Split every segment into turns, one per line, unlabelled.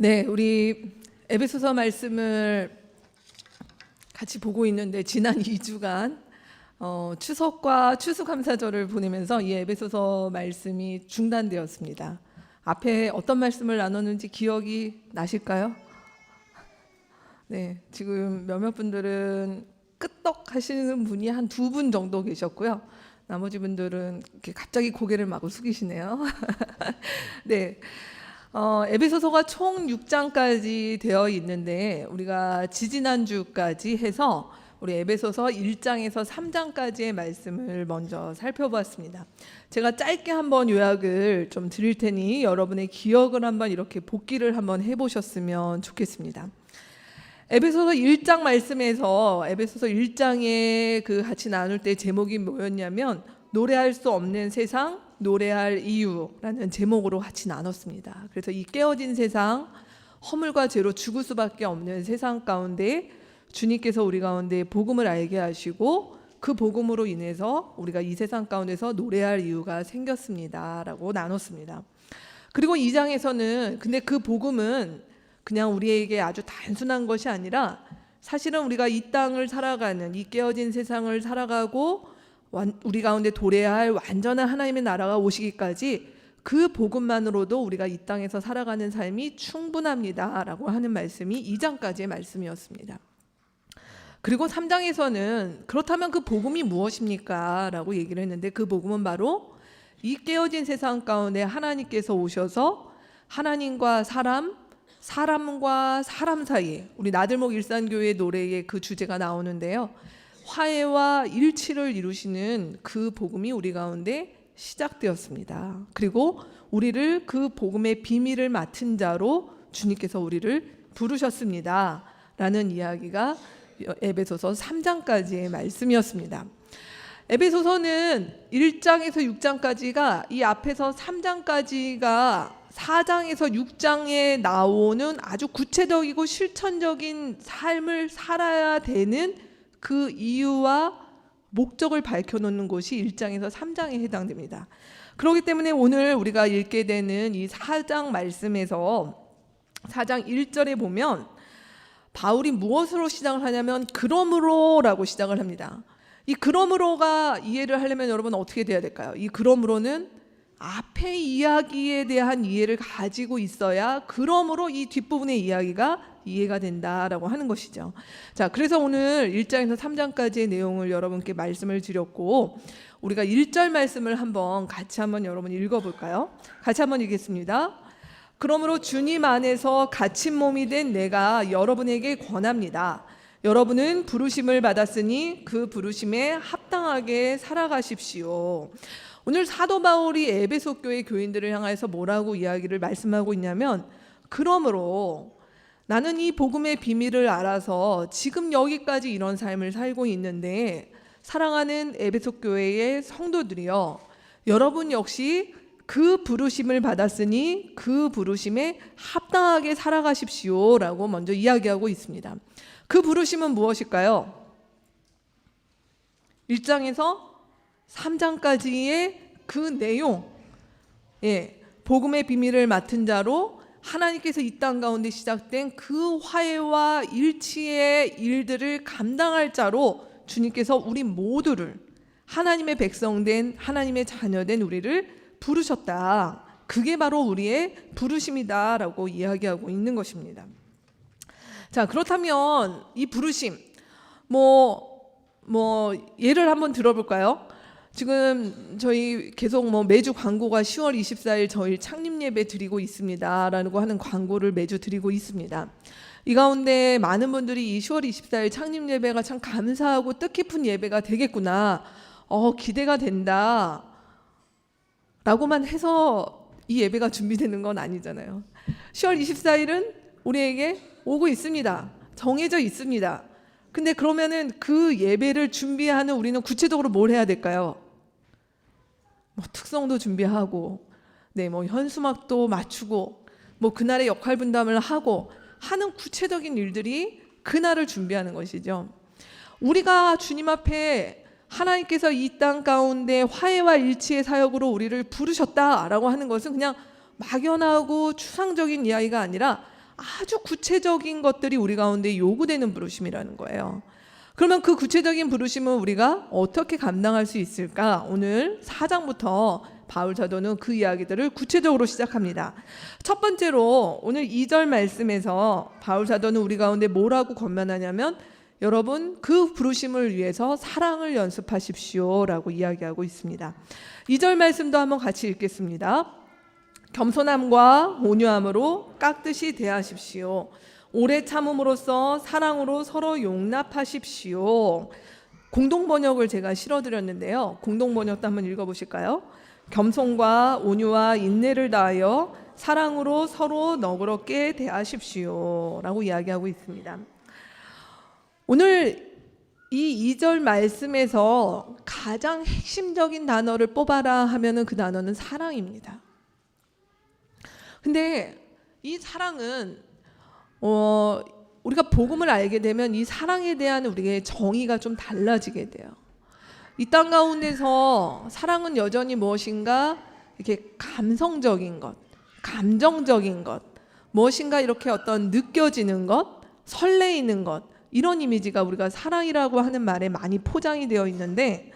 네, 우리 에베소서 말씀을 같이 보고 있는데 지난 2주간 추석과 추수감사절을 보내면서 이 에베소서 말씀이 중단되었습니다. 앞에 어떤 말씀을 나눴는지 기억이 나실까요? 네, 지금 몇몇 분들은 끄떡 하시는 분이 한 2분 정도 계셨고요. 나머지 분들은 이렇게 갑자기 고개를 마구 숙이시네요. 네. 에베소서가 총 6장까지 되어 있는데 우리가 지지난주까지 해서 우리 에베소서 1장에서 3장까지의 말씀을 먼저 살펴보았습니다. 제가 짧게 한번 요약을 좀 드릴 테니 여러분의 기억을 한번 이렇게 복기를 한번 해보셨으면 좋겠습니다. 에베소서 1장 말씀에서 에베소서 1장에 같이 나눌 때 제목이 뭐였냐면 노래할 수 없는 세상, 노래할 이유라는 제목으로 같이 나눴습니다. 그래서 이 깨어진 세상, 허물과 죄로 죽을 수밖에 없는 세상 가운데 주님께서 우리 가운데 복음을 알게 하시고 그 복음으로 인해서 우리가 이 세상 가운데서 노래할 이유가 생겼습니다 라고 나눴습니다. 그리고 2장에서는 근데 그 복음은 그냥 우리에게 아주 단순한 것이 아니라 사실은 우리가 이 땅을 살아가는 이 깨어진 세상을 살아가고 우리 가운데 도래해야 할 완전한 하나님의 나라가 오시기까지 그 복음만으로도 우리가 이 땅에서 살아가는 삶이 충분합니다 라고 하는 말씀이 2장까지의 말씀이었습니다. 그리고 3장에서는 그렇다면 그 복음이 무엇입니까? 라고 얘기를 했는데 그 복음은 바로 이 깨어진 세상 가운데 하나님께서 오셔서 하나님과 사람과 사람 사이, 우리 나들목 일산교회 노래의 그 주제가 나오는데요, 화해와 일치를 이루시는 그 복음이 우리 가운데 시작되었습니다. 그리고 우리를 그 복음의 비밀을 맡은 자로 주님께서 우리를 부르셨습니다 라는 이야기가 에베소서 3장까지의 말씀이었습니다. 에베소서는 1장에서 6장까지가 이 앞에서 3장까지가 4장에서 6장에 나오는 아주 구체적이고 실천적인 삶을 살아야 되는 그 이유와 목적을 밝혀놓는 것이 1장에서 3장에 해당됩니다. 그렇기 때문에 오늘 우리가 읽게 되는 이 4장 말씀에서 4장 1절에 보면 바울이 무엇으로 시작을 하냐면 그러므로라고 시작을 합니다. 이 그러므로가 이해를 하려면 여러분 어떻게 돼야 될까요? 이 그러므로는 앞의 이야기에 대한 이해를 가지고 있어야 그러므로 이 뒷부분의 이야기가 이해가 된다라고 하는 것이죠. 자, 그래서 오늘 1장에서 3장까지의 내용을 여러분께 말씀을 드렸고 우리가 1절 말씀을 같이 한번 여러분 읽어볼까요? 같이 한번 읽겠습니다. 그러므로 주님 안에서 갇힌 몸이 된 내가 여러분에게 권합니다. 여러분은 부르심을 받았으니 그 부르심에 합당하게 살아가십시오. 오늘 사도 바울이 에베소 교회 교인들을 향해서 뭐라고 이야기를 말씀하고 있냐면 그러므로 나는 이 복음의 비밀을 알아서 지금 여기까지 이런 삶을 살고 있는데 사랑하는 에베소 교회의 성도들이여 여러분 역시 그 부르심을 받았으니 그 부르심에 합당하게 살아가십시오 라고 먼저 이야기하고 있습니다. 그 부르심은 무엇일까요? 1장에서 3장까지의 그 내용, 복음의 비밀을 맡은 자로 하나님께서 이 땅 가운데 시작된 그 화해와 일치의 일들을 감당할 자로 주님께서 우리 모두를 하나님의 백성된 하나님의 자녀된 우리를 부르셨다. 그게 바로 우리의 부르심이다 라고 이야기하고 있는 것입니다. 자, 그렇다면 이 부르심 예를 한번 들어볼까요? 지금 저희 계속 매주 광고가 10월 24일 저희 창립 예배 드리고 있습니다 라고 하는 광고를 매주 드리고 있습니다. 이 가운데 많은 분들이 이 10월 24일 창립 예배가 참 감사하고 뜻깊은 예배가 되겠구나, 기대가 된다 라고만 해서 이 예배가 준비되는 건 아니잖아요. 10월 24일은 우리에게 오고 있습니다. 정해져 있습니다. 근데 그러면은 그 예배를 준비하는 우리는 구체적으로 뭘 해야 될까요? 특성도 준비하고, 현수막도 맞추고, 그날의 역할 분담을 하고 하는 구체적인 일들이 그날을 준비하는 것이죠. 우리가 주님 앞에 하나님께서 이 땅 가운데 화해와 일치의 사역으로 우리를 부르셨다라고 하는 것은 그냥 막연하고 추상적인 이야기가 아니라 아주 구체적인 것들이 우리 가운데 요구되는 부르심이라는 거예요. 그러면 그 구체적인 부르심을 우리가 어떻게 감당할 수 있을까? 오늘 4장부터 바울 사도는 그 이야기들을 구체적으로 시작합니다. 첫 번째로 오늘 2절 말씀에서 바울 사도는 우리 가운데 뭐라고 권면하냐면 여러분 그 부르심을 위해서 사랑을 연습하십시오 라고 이야기하고 있습니다. 2절 말씀도 한번 같이 읽겠습니다. 겸손함과 온유함으로 깍듯이 대하십시오. 오래 참음으로써 사랑으로 서로 용납하십시오. 공동번역을 제가 실어드렸는데요. 공동번역도 한번 읽어보실까요? 겸손과 온유와 인내를 다하여 사랑으로 서로 너그럽게 대하십시오 라고 이야기하고 있습니다. 오늘 이 2절 말씀에서 가장 핵심적인 단어를 뽑아라 하면은 그 단어는 사랑입니다. 근데 이 사랑은 우리가 복음을 알게 되면 이 사랑에 대한 우리의 정의가 좀 달라지게 돼요. 이 땅 가운데서 사랑은 여전히 무엇인가 이렇게 감성적인 것, 감정적인 것, 무엇인가 이렇게 어떤 느껴지는 것, 설레이는 것, 이런 이미지가 우리가 사랑이라고 하는 말에 많이 포장이 되어 있는데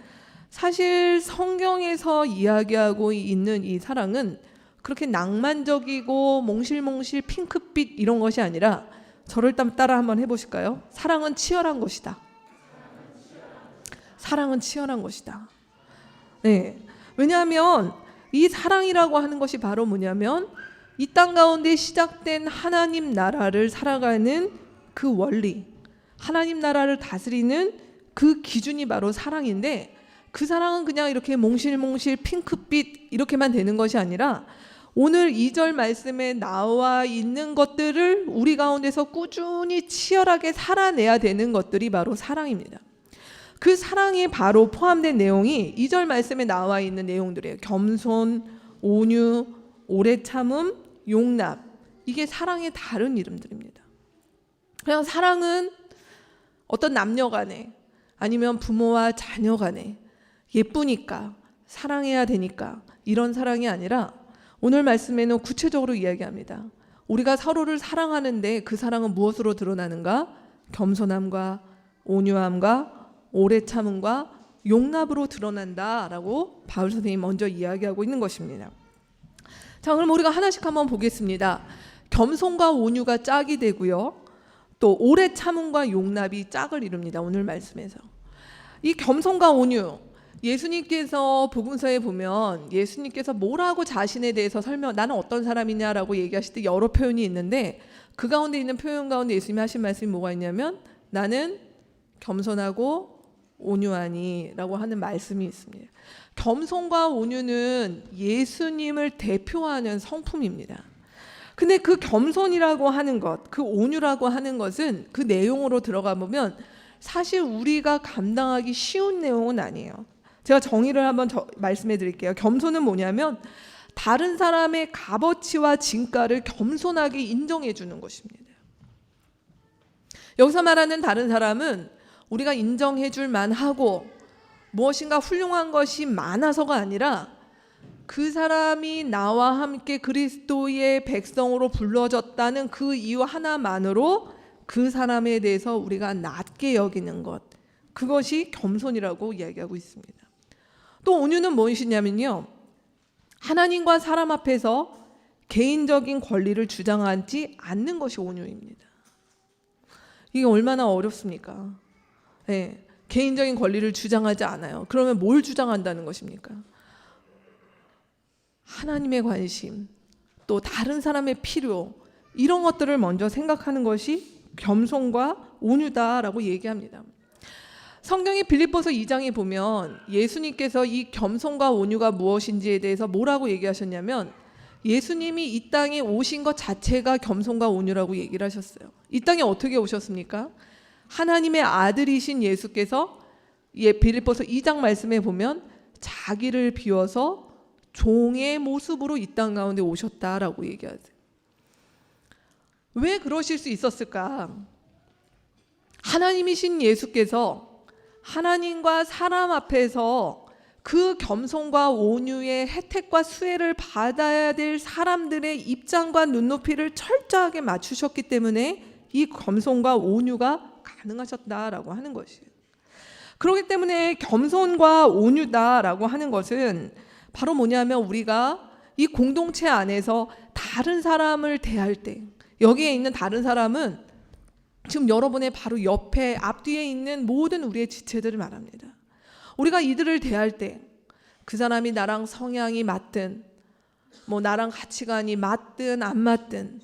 사실 성경에서 이야기하고 있는 이 사랑은 그렇게 낭만적이고 몽실몽실 핑크빛 이런 것이 아니라 저를 따라 한번 해보실까요? 사랑은 치열한 것이다. 사랑은 치열한 것이다. 네. 왜냐하면 이 사랑이라고 하는 것이 바로 뭐냐면 이 땅 가운데 시작된 하나님 나라를 살아가는 그 원리, 하나님 나라를 다스리는 그 기준이 바로 사랑인데 그 사랑은 그냥 이렇게 몽실몽실 핑크빛 이렇게만 되는 것이 아니라 오늘 2절 말씀에 나와 있는 것들을 우리 가운데서 꾸준히 치열하게 살아내야 되는 것들이 바로 사랑입니다. 그 사랑에 바로 포함된 내용이 2절 말씀에 나와 있는 내용들이에요. 겸손, 온유, 오래 참음, 용납. 이게 사랑의 다른 이름들입니다. 그냥 사랑은 어떤 남녀 간에 아니면 부모와 자녀 간에 예쁘니까 사랑해야 되니까 이런 사랑이 아니라 오늘 말씀에는 구체적으로 이야기합니다. 우리가 서로를 사랑하는데 그 사랑은 무엇으로 드러나는가? 겸손함과 온유함과 오래 참음과 용납으로 드러난다라고 바울 선생님이 먼저 이야기하고 있는 것입니다. 자, 그럼 우리가 하나씩 한번 보겠습니다. 겸손과 온유가 짝이 되고요. 또 오래 참음과 용납이 짝을 이룹니다. 오늘 말씀에서. 이 겸손과 온유, 예수님께서 복음서에 보면 예수님께서 뭐라고 자신에 대해서 나는 어떤 사람이냐라고 얘기하실 때 여러 표현이 있는데 그 가운데 있는 표현 가운데 예수님이 하신 말씀이 뭐가 있냐면 나는 겸손하고 온유하니 라고 하는 말씀이 있습니다. 겸손과 온유는 예수님을 대표하는 성품입니다. 근데 그 겸손이라고 하는 것, 그 온유라고 하는 것은 그 내용으로 들어가 보면 사실 우리가 감당하기 쉬운 내용은 아니에요. 제가 정의를 한번 말씀해 드릴게요. 겸손은 뭐냐면 다른 사람의 값어치와 진가를 겸손하게 인정해 주는 것입니다. 여기서 말하는 다른 사람은 우리가 인정해 줄 만하고 무엇인가 훌륭한 것이 많아서가 아니라 그 사람이 나와 함께 그리스도의 백성으로 불러졌다는 그 이유 하나만으로 그 사람에 대해서 우리가 낮게 여기는 것, 그것이 겸손이라고 이야기하고 있습니다. 또 온유는 무엇이냐면요, 하나님과 사람 앞에서 개인적인 권리를 주장하지 않는 것이 온유입니다. 이게 얼마나 어렵습니까? 네, 개인적인 권리를 주장하지 않아요. 그러면 뭘 주장한다는 것입니까? 하나님의 관심, 또 다른 사람의 필요, 이런 것들을 먼저 생각하는 것이 겸손과 온유다라고 얘기합니다. 성경의 빌립보서 2장에 보면 예수님께서 이 겸손과 온유가 무엇인지에 대해서 뭐라고 얘기하셨냐면 예수님이 이 땅에 오신 것 자체가 겸손과 온유라고 얘기를 하셨어요. 이 땅에 어떻게 오셨습니까? 하나님의 아들이신 예수께서 빌립보서 2장 말씀에 보면 자기를 비워서 종의 모습으로 이 땅 가운데 오셨다라고 얘기하세요. 왜 그러실 수 있었을까? 하나님이신 예수께서 하나님과 사람 앞에서 그 겸손과 온유의 혜택과 수혜를 받아야 될 사람들의 입장과 눈높이를 철저하게 맞추셨기 때문에 이 겸손과 온유가 가능하셨다라고 하는 것이에요. 그렇기 때문에 겸손과 온유다라고 하는 것은 바로 뭐냐면 우리가 이 공동체 안에서 다른 사람을 대할 때, 여기에 있는 다른 사람은 지금 여러분의 바로 옆에 앞뒤에 있는 모든 우리의 지체들을 말합니다. 우리가 이들을 대할 때 그 사람이 나랑 성향이 맞든 뭐 나랑 가치관이 맞든 안 맞든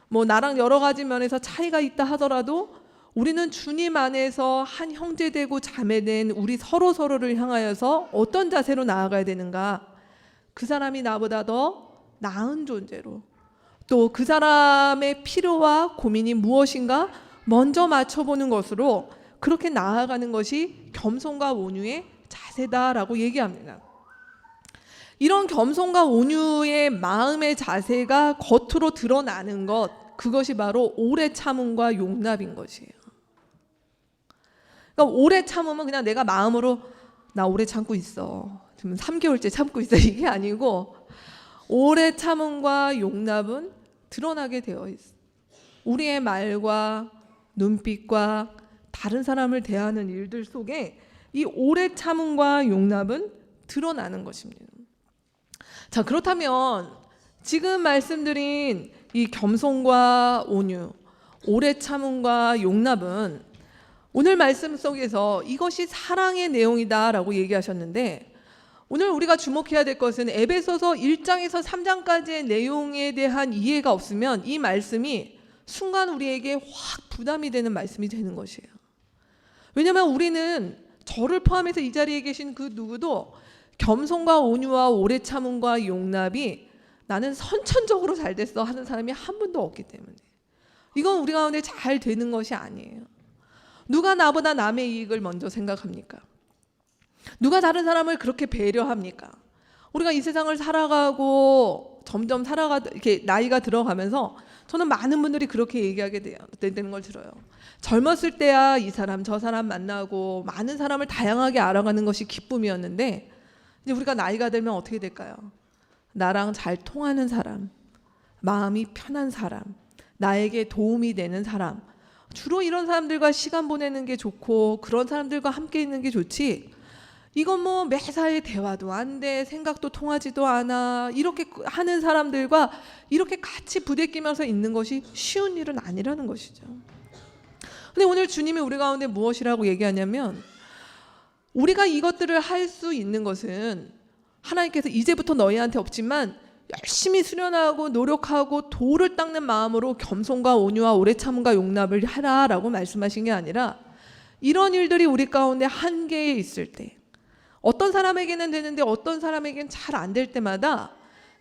뭐 나랑 여러 가지 면에서 차이가 있다 하더라도 우리는 주님 안에서 한 형제되고 자매된 우리 서로를 향하여서 어떤 자세로 나아가야 되는가? 그 사람이 나보다 더 나은 존재로, 또 그 사람의 필요와 고민이 무엇인가 먼저 맞춰보는 것으로 그렇게 나아가는 것이 겸손과 온유의 자세다라고 얘기합니다. 이런 겸손과 온유의 마음의 자세가 겉으로 드러나는 것, 그것이 바로 오래 참음과 용납인 것이에요. 그러니까 오래 참으면 그냥 내가 마음으로 나 오래 참고 있어, 지금 3개월째 참고 있어, 이게 아니고 오래 참음과 용납은 드러나게 되어 있어. 우리의 말과 눈빛과 다른 사람을 대하는 일들 속에 이 오래 참음과 용납은 드러나는 것입니다. 자, 그렇다면 지금 말씀드린 이 겸손과 온유, 오래 참음과 용납은 오늘 말씀 속에서 이것이 사랑의 내용이다라고 얘기하셨는데, 오늘 우리가 주목해야 될 것은 에베소서 1장에서 3장까지의 내용에 대한 이해가 없으면 이 말씀이 순간 우리에게 확 부담이 되는 말씀이 되는 것이에요. 왜냐하면 우리는 저를 포함해서 이 자리에 계신 그 누구도 겸손과 온유와 오래 참음과 용납이 나는 선천적으로 잘 됐어 하는 사람이 한 분도 없기 때문에 이건 우리 가운데 잘 되는 것이 아니에요. 누가 나보다 남의 이익을 먼저 생각합니까? 누가 다른 사람을 그렇게 배려합니까? 우리가 이 세상을 살아가고 점점 이렇게 나이가 들어가면서 저는 많은 분들이 그렇게 얘기하게 되는 걸 들어요. 젊었을 때야 이 사람 저 사람 만나고 많은 사람을 다양하게 알아가는 것이 기쁨이었는데, 이제 우리가 나이가 들면 어떻게 될까요? 나랑 잘 통하는 사람, 마음이 편한 사람, 나에게 도움이 되는 사람, 주로 이런 사람들과 시간 보내는 게 좋고 그런 사람들과 함께 있는 게 좋지, 이건 뭐 매사에 대화도 안 돼, 생각도 통하지도 않아, 이렇게 하는 사람들과 이렇게 같이 부대끼면서 있는 것이 쉬운 일은 아니라는 것이죠. 근데 오늘 주님이 우리 가운데 무엇이라고 얘기하냐면, 우리가 이것들을 할 수 있는 것은 하나님께서 이제부터 너희한테 없지만 열심히 수련하고 노력하고 돌을 닦는 마음으로 겸손과 온유와 오래 참음과 용납을 하라라고 말씀하신 게 아니라, 이런 일들이 우리 가운데 한계에 있을 때, 어떤 사람에게는 되는데 어떤 사람에게는 잘 안 될 때마다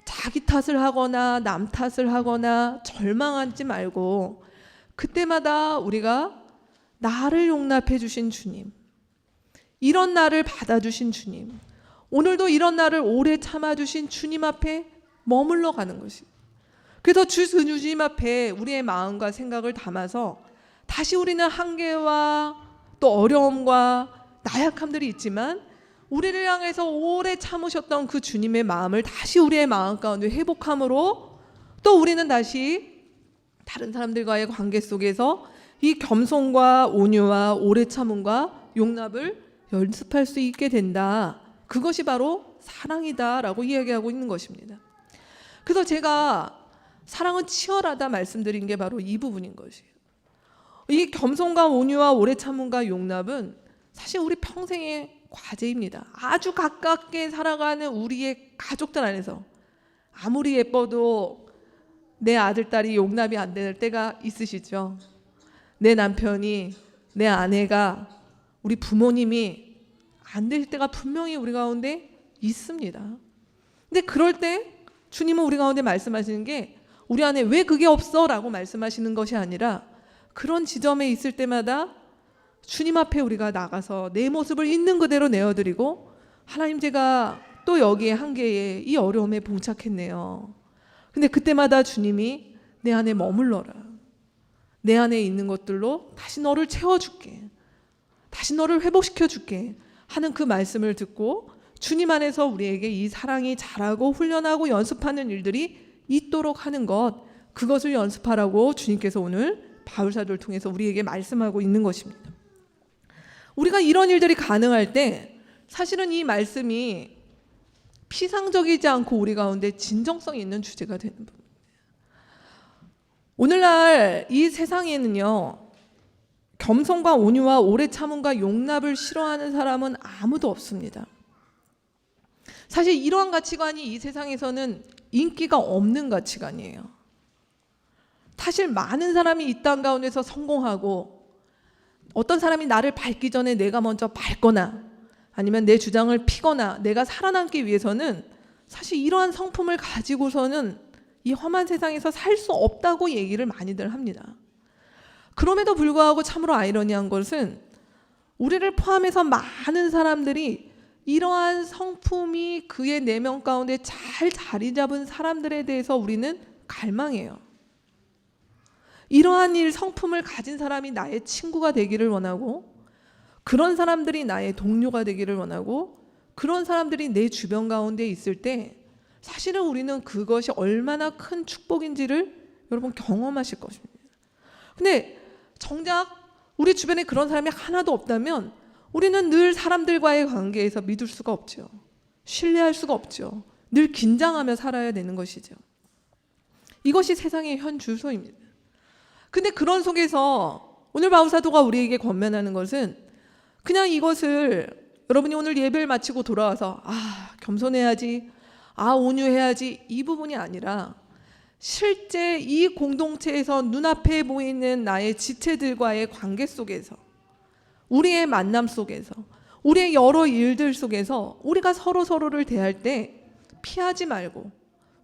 자기 탓을 하거나 남 탓을 하거나 절망하지 말고, 그때마다 우리가 나를 용납해 주신 주님, 이런 나를 받아주신 주님, 오늘도 이런 나를 오래 참아주신 주님 앞에 머물러 가는 것이, 그래서 주님 앞에 우리의 마음과 생각을 담아서 다시 우리는 한계와 또 어려움과 나약함들이 있지만 우리를 향해서 오래 참으셨던 그 주님의 마음을 다시 우리의 마음 가운데 회복함으로 또 우리는 다시 다른 사람들과의 관계 속에서 이 겸손과 온유와 오래 참음과 용납을 연습할 수 있게 된다. 그것이 바로 사랑이다라고 이야기하고 있는 것입니다. 그래서 제가 사랑은 치열하다 말씀드린 게 바로 이 부분인 것이에요. 이 겸손과 온유와 오래 참음과 용납은 사실 우리 평생의 과제입니다. 아주 가깝게 살아가는 우리의 가족들 안에서 아무리 예뻐도 내 아들, 딸이 용납이 안 될 때가 있으시죠. 내 남편이, 내 아내가, 우리 부모님이 안 될 때가 분명히 우리 가운데 있습니다. 근데 그럴 때 주님은 우리 가운데 말씀하시는 게, 우리 안에 왜 그게 없어? 라고 말씀하시는 것이 아니라, 그런 지점에 있을 때마다 주님 앞에 우리가 나가서 내 모습을 있는 그대로 내어드리고, 하나님, 제가 또 여기에 한계에 이 어려움에 봉착했네요. 근데 그때마다 주님이 내 안에 머물러라, 내 안에 있는 것들로 다시 너를 채워줄게, 다시 너를 회복시켜줄게 하는 그 말씀을 듣고 주님 안에서 우리에게 이 사랑이 자라고 훈련하고 연습하는 일들이 있도록 하는 것, 그것을 연습하라고 주님께서 오늘 바울사도를 통해서 우리에게 말씀하고 있는 것입니다. 우리가 이런 일들이 가능할 때 사실은 이 말씀이 피상적이지 않고 우리 가운데 진정성 있는 주제가 되는 부분입니다. 오늘날 이 세상에는요, 겸손과 온유와 오래 참음과 용납을 싫어하는 사람은 아무도 없습니다. 사실 이러한 가치관이 이 세상에서는 인기가 없는 가치관이에요. 사실 많은 사람이 이 땅 가운데서 성공하고, 어떤 사람이 나를 밟기 전에 내가 먼저 밟거나 아니면 내 주장을 피거나 내가 살아남기 위해서는 사실 이러한 성품을 가지고서는 이 험한 세상에서 살 수 없다고 얘기를 많이들 합니다. 그럼에도 불구하고 참으로 아이러니한 것은 우리를 포함해서 많은 사람들이 이러한 성품이 그의 내면 가운데 잘 자리 잡은 사람들에 대해서 우리는 갈망해요. 이러한 성품을 가진 사람이 나의 친구가 되기를 원하고, 그런 사람들이 나의 동료가 되기를 원하고, 그런 사람들이 내 주변 가운데 있을 때 사실은 우리는 그것이 얼마나 큰 축복인지를 여러분 경험하실 것입니다. 근데 정작 우리 주변에 그런 사람이 하나도 없다면 우리는 늘 사람들과의 관계에서 믿을 수가 없죠. 신뢰할 수가 없죠. 늘 긴장하며 살아야 되는 것이죠. 이것이 세상의 현 주소입니다. 근데 그런 속에서 오늘 바울사도가 우리에게 권면하는 것은 그냥 이것을 여러분이 오늘 예배를 마치고 돌아와서 겸손해야지, 온유해야지, 이 부분이 아니라 실제 이 공동체에서 눈앞에 보이는 나의 지체들과의 관계 속에서, 우리의 만남 속에서, 우리의 여러 일들 속에서 우리가 서로를 대할 때 피하지 말고,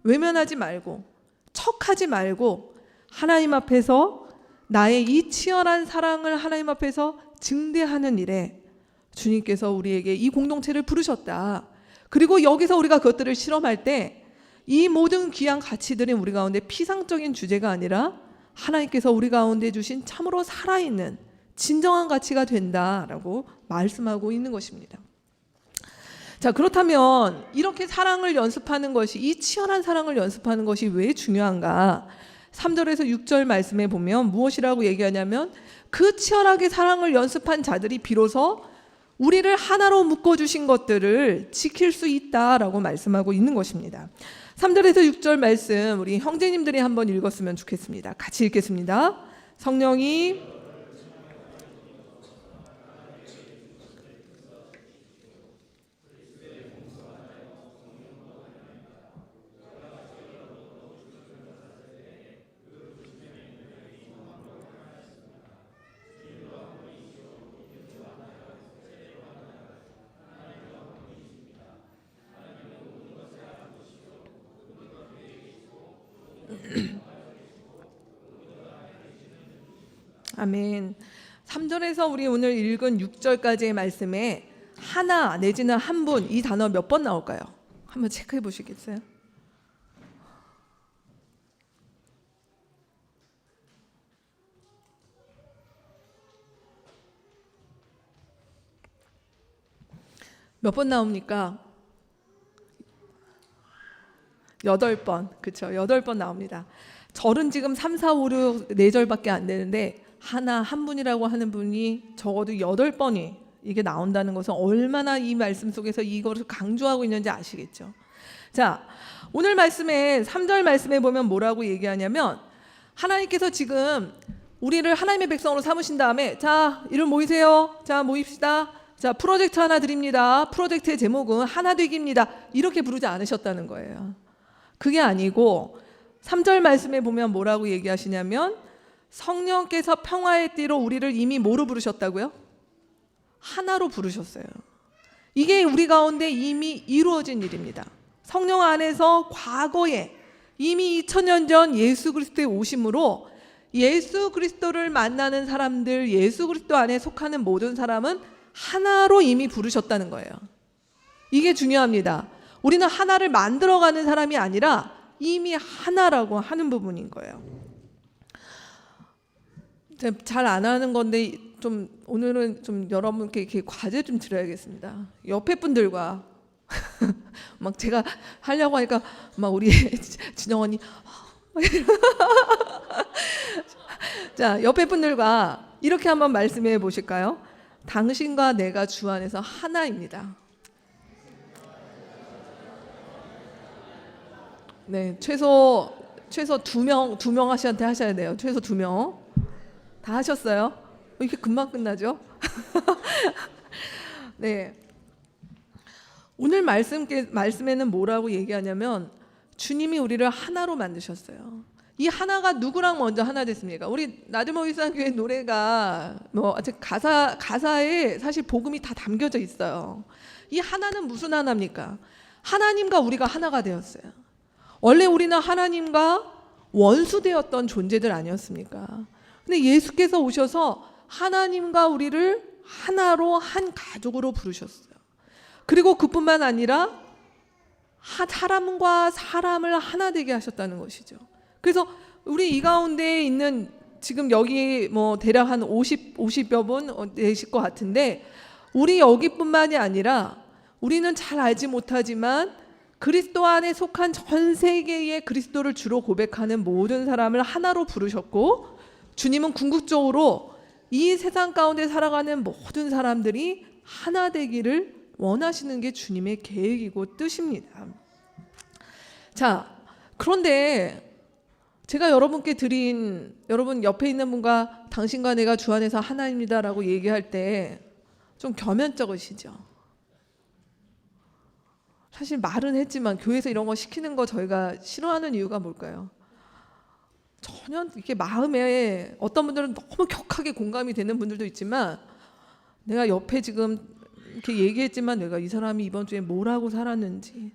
외면하지 말고, 척하지 말고 하나님 앞에서 나의 이 치열한 사랑을 하나님 앞에서 증대하는 일에 주님께서 우리에게 이 공동체를 부르셨다. 그리고 여기서 우리가 그것들을 실험할 때 이 모든 귀한 가치들은 우리 가운데 피상적인 주제가 아니라 하나님께서 우리 가운데 주신 참으로 살아있는 진정한 가치가 된다라고 말씀하고 있는 것입니다. 자, 그렇다면 이렇게 사랑을 연습하는 것이, 이 치열한 사랑을 연습하는 것이 왜 중요한가? 3절에서 6절 말씀에 보면 무엇이라고 얘기하냐면, 그 치열하게 사랑을 연습한 자들이 비로소 우리를 하나로 묶어주신 것들을 지킬 수 있다라고 말씀하고 있는 것입니다. 3절에서 6절 말씀 우리 형제님들이 한번 읽었으면 좋겠습니다. 같이 읽겠습니다. 성령이 아멘. 3절에서 우리 오늘 읽은 6절까지의 말씀에 하나 내지는 한 분, 이 단어 몇 번 나올까요? 한번 체크해 보시겠어요? 몇 번 나옵니까? 8번. 그렇죠. 8번 나옵니다. 절은 지금 3, 4, 5, 6, 4절밖에 안 되는데 한 분이라고 하는 분이 적어도 8번이 이게 나온다는 것은 얼마나 이 말씀 속에서 이것을 강조하고 있는지 아시겠죠? 자, 오늘 말씀에 3절 말씀에 보면 뭐라고 얘기하냐면, 하나님께서 지금 우리를 하나님의 백성으로 삼으신 다음에 자, 이를 모이세요. 자, 모입시다. 자, 프로젝트 하나 드립니다. 프로젝트의 제목은 하나 되기입니다. 이렇게 부르지 않으셨다는 거예요. 그게 아니고 3절 말씀에 보면 뭐라고 얘기하시냐면, 성령께서 평화의 띠로 우리를 이미 뭐로 부르셨다고요? 하나로 부르셨어요. 이게 우리 가운데 이미 이루어진 일입니다. 성령 안에서 과거에 이미 2000년 전 예수 그리스도의 오심으로 예수 그리스도를 만나는 사람들, 예수 그리스도 안에 속하는 모든 사람은 하나로 이미 부르셨다는 거예요. 이게 중요합니다. 우리는 하나를 만들어가는 사람이 아니라 이미 하나라고 하는 부분인 거예요. 잘 안 하는 건데 좀 오늘은 좀 여러분께 이렇게 과제 좀 드려야겠습니다. 옆에 분들과 막 제가 하려고 하니까 막 우리 진영 언니 자, 옆에 분들과 이렇게 한번 말씀해 보실까요? 당신과 내가 주 안에서 하나입니다. 네, 최소 2명 하시한테 하셔야 돼요. 최소 2명. 다 하셨어요? 이렇게 금방 끝나죠? 네. 오늘 말씀에는 뭐라고 얘기하냐면 주님이 우리를 하나로 만드셨어요. 이 하나가 누구랑 먼저 하나 됐습니까? 우리 나들모 일상교회 노래가 가사에 사실 복음이 다 담겨져 있어요. 이 하나는 무슨 하나입니까? 하나님과 우리가 하나가 되었어요. 원래 우리는 하나님과 원수되었던 존재들 아니었습니까? 근데 예수께서 오셔서 하나님과 우리를 하나로 한 가족으로 부르셨어요. 그리고 그뿐만 아니라 사람과 사람을 하나 되게 하셨다는 것이죠. 그래서 우리 이 가운데 있는 지금 여기 뭐 대략 한 50여 분 되실 것 같은데 우리 여기뿐만이 아니라 우리는 잘 알지 못하지만 그리스도 안에 속한 전 세계의 그리스도를 주로 고백하는 모든 사람을 하나로 부르셨고 주님은 궁극적으로 이 세상 가운데 살아가는 모든 사람들이 하나 되기를 원하시는 게 주님의 계획이고 뜻입니다. 자, 그런데 제가 여러분께 여러분 옆에 있는 분과 당신과 내가 주 안에서 하나입니다라고 얘기할 때 좀 겸연쩍으시죠? 사실 말은 했지만 교회에서 이런 거 시키는 거 저희가 싫어하는 이유가 뭘까요? 전혀 이렇게 마음에 어떤 분들은 너무 격하게 공감이 되는 분들도 있지만 내가 옆에 지금 이렇게 얘기했지만 내가 이 사람이 이번 주에 뭘 하고 살았는지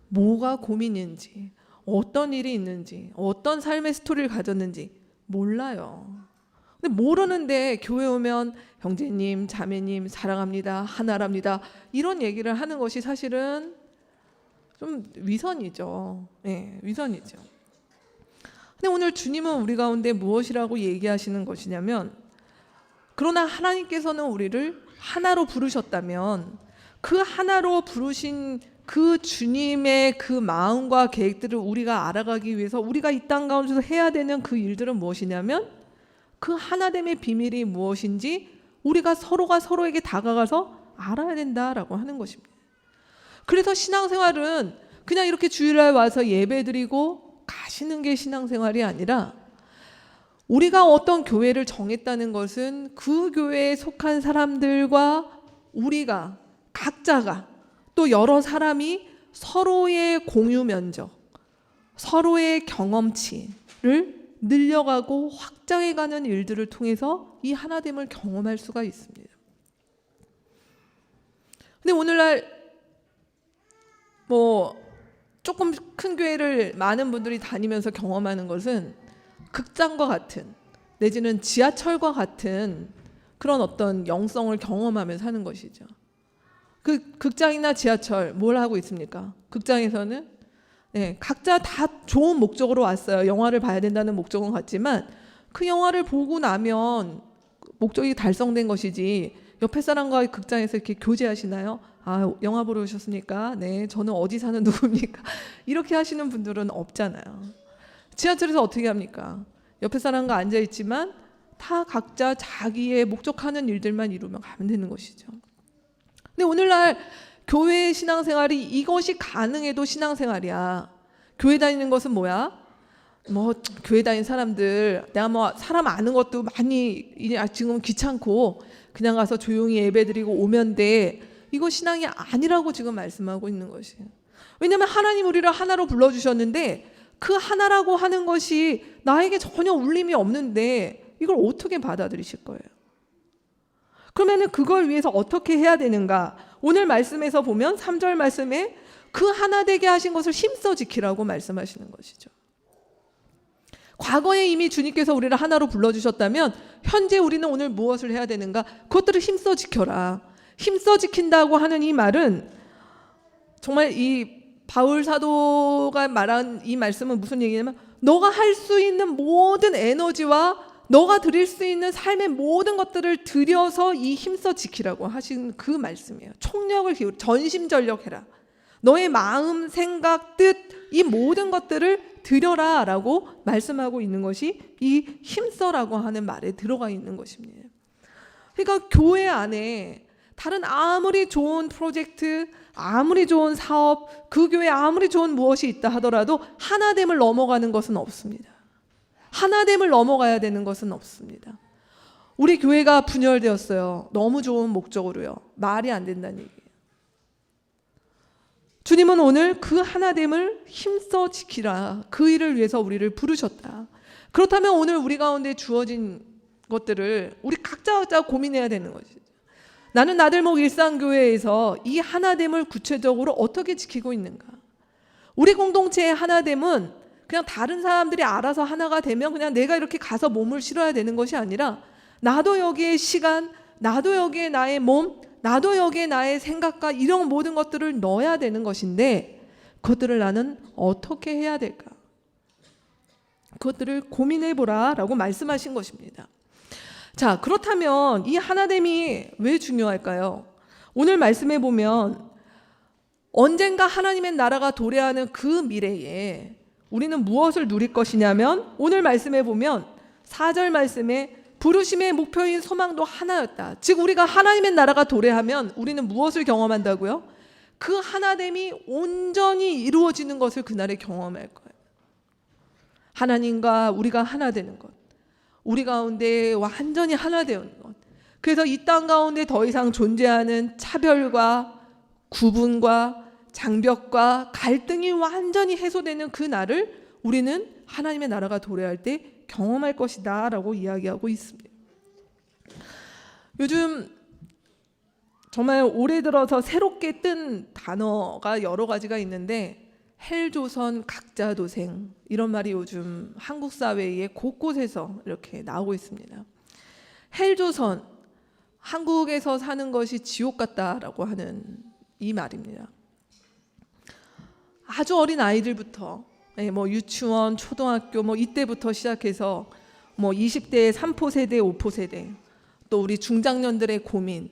뭐가 고민인지 어떤 일이 있는지 어떤 삶의 스토리를 가졌는지 몰라요. 근데 모르는데 교회 오면 형제님 자매님 사랑합니다 하나랍니다 이런 얘기를 하는 것이 사실은 좀 위선이죠. 네, 위선이죠. 근데 오늘 주님은 우리 가운데 무엇이라고 얘기하시는 것이냐면 그러나 하나님께서는 우리를 하나로 부르셨다면 그 하나로 부르신 그 주님의 그 마음과 계획들을 우리가 알아가기 위해서 우리가 이 땅 가운데서 해야 되는 그 일들은 무엇이냐면 그 하나됨의 비밀이 무엇인지 우리가 서로가 서로에게 다가가서 알아야 된다라고 하는 것입니다. 그래서 신앙생활은 그냥 이렇게 주일날 와서 예배드리고 가시는 게 신앙생활이 아니라 우리가 어떤 교회를 정했다는 것은 그 교회에 속한 사람들과 우리가 각자가 또 여러 사람이 서로의 공유 면적, 서로의 경험치를 늘려가고 확장해가는 일들을 통해서 이 하나됨을 경험할 수가 있습니다. 근데 오늘날 뭐 조금 큰 교회를 많은 분들이 다니면서 경험하는 것은 극장과 같은 내지는 지하철과 같은 그런 어떤 영성을 경험하면서 하는 것이죠. 그 극장이나 지하철 뭘 하고 있습니까? 극장에서는 각자 다 좋은 목적으로 왔어요. 영화를 봐야 된다는 목적은 같지만 그 영화를 보고 나면 목적이 달성된 것이지 옆에 사람과 극장에서 이렇게 교제하시나요? 아, 영화 보러 오셨습니까? 네, 저는 어디 사는 누구입니까? 이렇게 하시는 분들은 없잖아요. 지하철에서 어떻게 합니까? 옆에 사람과 앉아있지만 다 각자 자기의 목적하는 일들만 이루면 가면 되는 것이죠. 근데 오늘날 교회의 신앙생활이 이것이 가능해도 신앙생활이야. 교회 다니는 것은 뭐야? 뭐 교회 다니는 사람들 내가 뭐 사람 아는 것도 많이 지금 귀찮고 그냥 가서 조용히 예배드리고 오면 돼. 이거 신앙이 아니라고 지금 말씀하고 있는 것이에요. 왜냐하면 하나님 우리를 하나로 불러주셨는데 그 하나라고 하는 것이 나에게 전혀 울림이 없는데 이걸 어떻게 받아들이실 거예요? 그러면 그걸 위해서 어떻게 해야 되는가? 오늘 말씀에서 보면 3절 말씀에 그 하나 되게 하신 것을 힘써 지키라고 말씀하시는 것이죠. 과거에 이미 주님께서 우리를 하나로 불러주셨다면 현재 우리는 오늘 무엇을 해야 되는가? 그것들을 힘써 지켜라. 힘써 지킨다고 하는 이 말은 정말 이 바울 사도가 말한 이 말씀은 무슨 얘기냐면 너가 할 수 있는 모든 에너지와 너가 드릴 수 있는 삶의 모든 것들을 들여서 이 힘써 지키라고 하신 그 말씀이에요. 총력을 기울여 전심전력해라. 너의 마음, 생각, 뜻, 이 모든 것들을 드려라 라고 말씀하고 있는 것이 이 힘써라고 하는 말에 들어가 있는 것입니다. 그러니까 교회 안에 다른 아무리 좋은 프로젝트, 아무리 좋은 사업, 그 교회에 아무리 좋은 무엇이 있다 하더라도 하나됨을 넘어가는 것은 없습니다. 하나됨을 넘어가야 되는 것은 없습니다. 우리 교회가 분열되었어요. 너무 좋은 목적으로요. 말이 안 된다는 얘기예요. 주님은 오늘 그 하나됨을 힘써 지키라. 그 일을 위해서 우리를 부르셨다. 그렇다면 오늘 우리 가운데 주어진 것들을 우리 각자 고민해야 되는 것이죠. 나는 나들목 일상교회에서 이 하나됨을 구체적으로 어떻게 지키고 있는가? 우리 공동체의 하나됨은 그냥 다른 사람들이 알아서 하나가 되면 그냥 내가 이렇게 가서 몸을 실어야 되는 것이 아니라 나도 여기에 시간, 나도 여기에 나의 몸, 나도 여기에 나의 생각과 이런 모든 것들을 넣어야 되는 것인데 그것들을 나는 어떻게 해야 될까? 그것들을 고민해보라 라고 말씀하신 것입니다. 자, 그렇다면 이 하나됨이 왜 중요할까요? 오늘 말씀해 보면 언젠가 하나님의 나라가 도래하는 그 미래에 우리는 무엇을 누릴 것이냐면 오늘 말씀해 보면 4절 말씀에 부르심의 목표인 소망도 하나였다. 즉 우리가 하나님의 나라가 도래하면 우리는 무엇을 경험한다고요? 그 하나됨이 온전히 이루어지는 것을 그날에 경험할 거예요. 하나님과 우리가 하나 되는 것, 우리 가운데 완전히 하나 되는 것. 그래서 이 땅 가운데 더 이상 존재하는 차별과 구분과 장벽과 갈등이 완전히 해소되는 그 날을 우리는 하나님의 나라가 도래할 때 경험할 것이다 라고 이야기하고 있습니다. 요즘 정말 올해 들어서 새롭게 뜬 단어가 여러 가지가 있는데 헬조선 각자도생 이런 말이 요즘 한국 사회에 곳곳에서 이렇게 나오고 있습니다. 헬조선, 한국에서 사는 것이 지옥 같다라고 하는 이 말입니다. 아주 어린 아이들부터 뭐 유치원, 초등학교 뭐 이때부터 시작해서 뭐 20대의 3포 세대, 5포 세대, 또 우리 중장년들의 고민,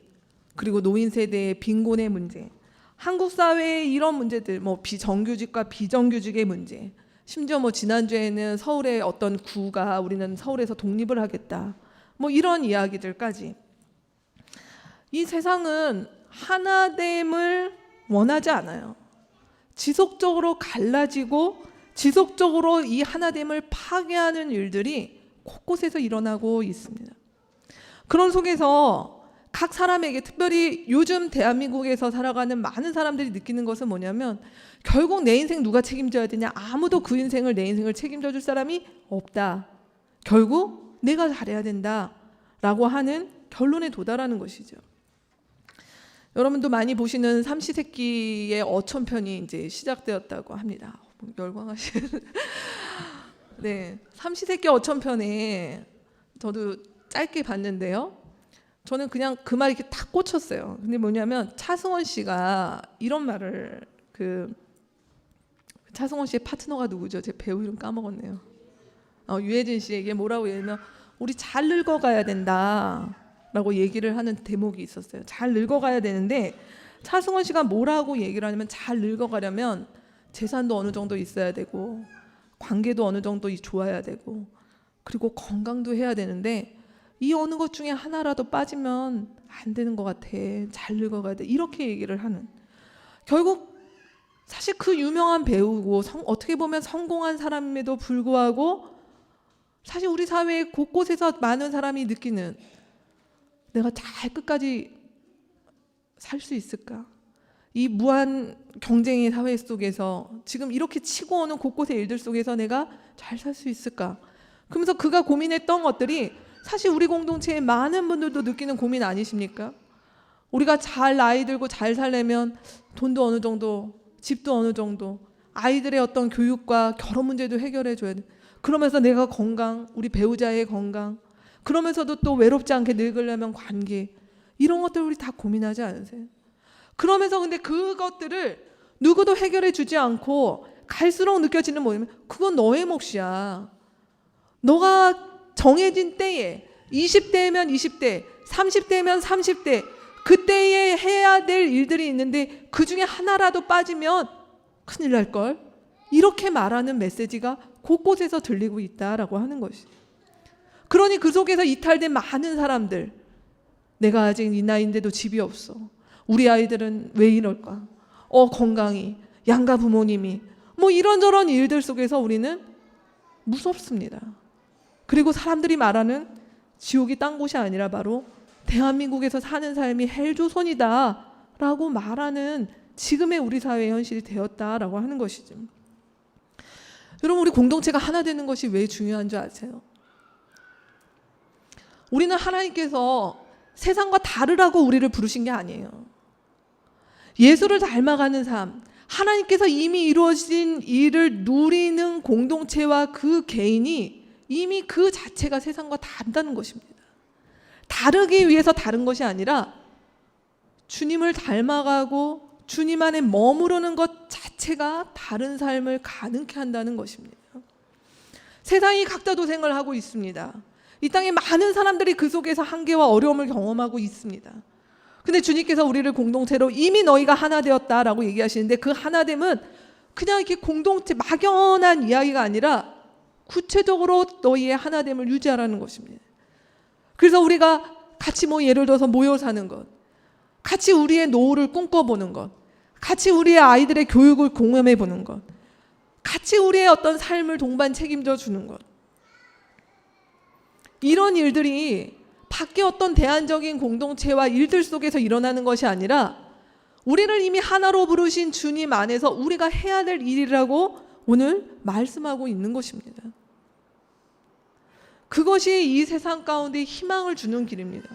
그리고 노인 세대의 빈곤의 문제, 한국 사회의 이런 문제들, 뭐 비정규직과 비정규직의 문제, 심지어 뭐 지난주에는 서울의 어떤 구가 우리는 서울에서 독립을 하겠다, 뭐 이런 이야기들까지. 이 세상은 하나됨을 원하지 않아요. 지속적으로 갈라지고 지속적으로 이 하나됨을 파괴하는 일들이 곳곳에서 일어나고 있습니다. 그런 속에서 각 사람에게, 특별히 요즘 대한민국에서 살아가는 많은 사람들이 느끼는 것은 뭐냐면 결국 내 인생 누가 책임져야 되냐? 아무도 그 인생을, 내 인생을 책임져 줄 사람이 없다. 결국 내가 잘해야 된다 라고 하는 결론에 도달하는 것이죠. 여러분도 많이 보시는 삼시세끼의 어촌편이 이제 시작되었다고 합니다. 열광하시는. 네, 삼시세끼 어촌편에 저도 짧게 봤는데요. 저는 그냥 그 말이 이렇게 딱 꽂혔어요. 근데 뭐냐면 차승원 씨가 이런 말을, 차승원 씨의 파트너가 누구죠? 제 배우 이름 까먹었네요. 유해진 씨에게 뭐라고 얘기하면 우리 잘 늙어가야 된다 라고 얘기를 하는 대목이 있었어요. 잘 늙어가야 되는데 차승원 씨가 뭐라고 얘기를 하냐면 잘 늙어가려면 재산도 어느 정도 있어야 되고 관계도 어느 정도 좋아야 되고 그리고 건강도 해야 되는데 이 어느 것 중에 하나라도 빠지면 안 되는 것 같아. 잘 늙어가야 돼. 이렇게 얘기를 하는. 결국 사실 그 유명한 배우고 어떻게 보면 성공한 사람임에도 불구하고 사실 우리 사회 곳곳에서 많은 사람이 느끼는 내가 잘 끝까지 살 수 있을까? 이 무한 경쟁의 사회 속에서 지금 이렇게 치고 오는 곳곳의 일들 속에서 내가 잘 살 수 있을까? 그러면서 그가 고민했던 것들이 사실 우리 공동체의 많은 분들도 느끼는 고민 아니십니까? 우리가 잘 나이 들고 잘 살려면 돈도 어느 정도, 집도 어느 정도, 아이들의 어떤 교육과 결혼 문제도 해결해 줘야 돼. 그러면서 내가 건강, 우리 배우자의 건강, 그러면서도 또 외롭지 않게 늙으려면 관계, 이런 것들 우리 다 고민하지 않으세요? 그러면서 근데 그것들을 누구도 해결해 주지 않고 갈수록 느껴지는 뭐냐면 그건 너의 몫이야. 너가 정해진 때에 20대면 20대, 30대면 30대 그때에 해야 될 일들이 있는데 그 중에 하나라도 빠지면 큰일 날걸. 이렇게 말하는 메시지가 곳곳에서 들리고 있다라고 하는 것이. 그러니 그 속에서 이탈된 많은 사람들, 내가 아직 이 나이인데도 집이 없어. 우리 아이들은 왜 이럴까? 건강이, 양가 부모님이 뭐 이런저런 일들 속에서 우리는 무섭습니다. 그리고 사람들이 말하는 지옥이 딴 곳이 아니라 바로 대한민국에서 사는 삶이 헬조선이다 라고 말하는 지금의 우리 사회의 현실이 되었다라고 하는 것이죠. 여러분, 우리 공동체가 하나 되는 것이 왜 중요한 줄 아세요? 우리는 하나님께서 세상과 다르라고 우리를 부르신 게 아니에요. 예수를 닮아가는 삶, 하나님께서 이미 이루어진 일을 누리는 공동체와 그 개인이 이미 그 자체가 세상과 다르다는 것입니다. 다르기 위해서 다른 것이 아니라 주님을 닮아가고 주님 안에 머무르는 것 자체가 다른 삶을 가능케 한다는 것입니다. 세상이 각자 도생을 하고 있습니다. 이 땅에 많은 사람들이 그 속에서 한계와 어려움을 경험하고 있습니다. 근데 주님께서 우리를 공동체로 이미 너희가 하나 되었다라고 얘기하시는데, 그 하나됨은 그냥 이렇게 공동체 막연한 이야기가 아니라 구체적으로 너희의 하나됨을 유지하라는 것입니다. 그래서 우리가 같이 예를 들어서 모여 사는 것, 같이 우리의 노후를 꿈꿔보는 것, 같이 우리의 아이들의 교육을 공감해 보는 것, 같이 우리의 어떤 삶을 동반 책임져 주는 것, 이런 일들이 밖에 어떤 대안적인 공동체와 일들 속에서 일어나는 것이 아니라 우리를 이미 하나로 부르신 주님 안에서 우리가 해야 될 일이라고 오늘 말씀하고 있는 것입니다. 그것이 이 세상 가운데 희망을 주는 길입니다.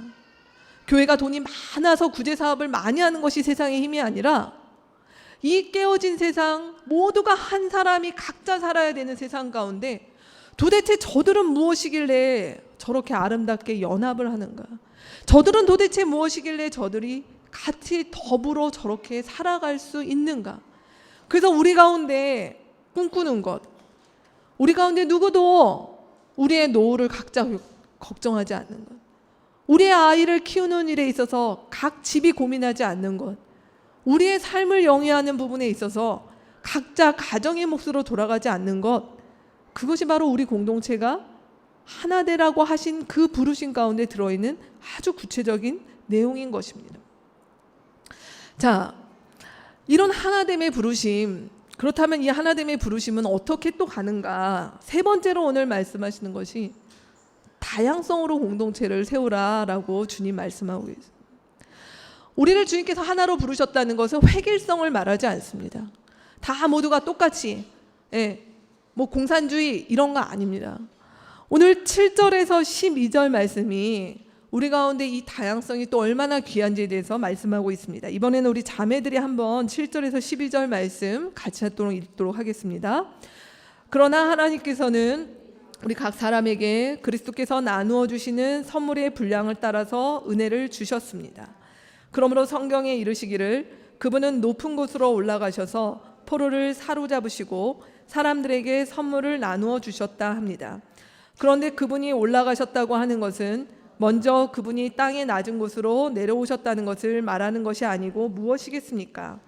교회가 돈이 많아서 구제 사업을 많이 하는 것이 세상의 힘이 아니라 이 깨어진 세상, 모두가 한 사람이 각자 살아야 되는 세상 가운데 도대체 저들은 무엇이길래 저렇게 아름답게 연합을 하는가? 저들은 도대체 무엇이길래 저들이 같이 더불어 저렇게 살아갈 수 있는가? 그래서 우리 가운데 꿈꾸는 것, 우리 가운데 누구도 우리의 노후를 각자 걱정하지 않는 것, 우리의 아이를 키우는 일에 있어서 각 집이 고민하지 않는 것, 우리의 삶을 영위하는 부분에 있어서 각자 가정의 몫으로 돌아가지 않는 것, 그것이 바로 우리 공동체가 하나 되라고 하신 그 부르심 가운데 들어있는 아주 구체적인 내용인 것입니다. 자, 이런 하나됨의 부르심, 그렇다면 이 하나됨의 부르심은 어떻게 또 가는가? 세 번째로 오늘 말씀하시는 것이 다양성으로 공동체를 세우라라고 주님 말씀하고 계십니다. 우리를 주님께서 하나로 부르셨다는 것은 획일성을 말하지 않습니다. 다 모두가 똑같이 공산주의 이런 거 아닙니다. 오늘 7절에서 12절 말씀이 우리 가운데 이 다양성이 또 얼마나 귀한지에 대해서 말씀하고 있습니다. 이번에는 우리 자매들이 한번 7절에서 12절 말씀 같이 읽도록 하겠습니다. 그러나 하나님께서는 우리 각 사람에게 그리스도께서 나누어 주시는 선물의 분량을 따라서 은혜를 주셨습니다. 그러므로 성경에 이르시기를 그분은 높은 곳으로 올라가셔서 포로를 사로잡으시고 사람들에게 선물을 나누어 주셨다 합니다. 그런데 그분이 올라가셨다고 하는 것은 먼저 그분이 땅의 낮은 곳으로 내려오셨다는 것을 말하는 것이 아니고 무엇이겠습니까?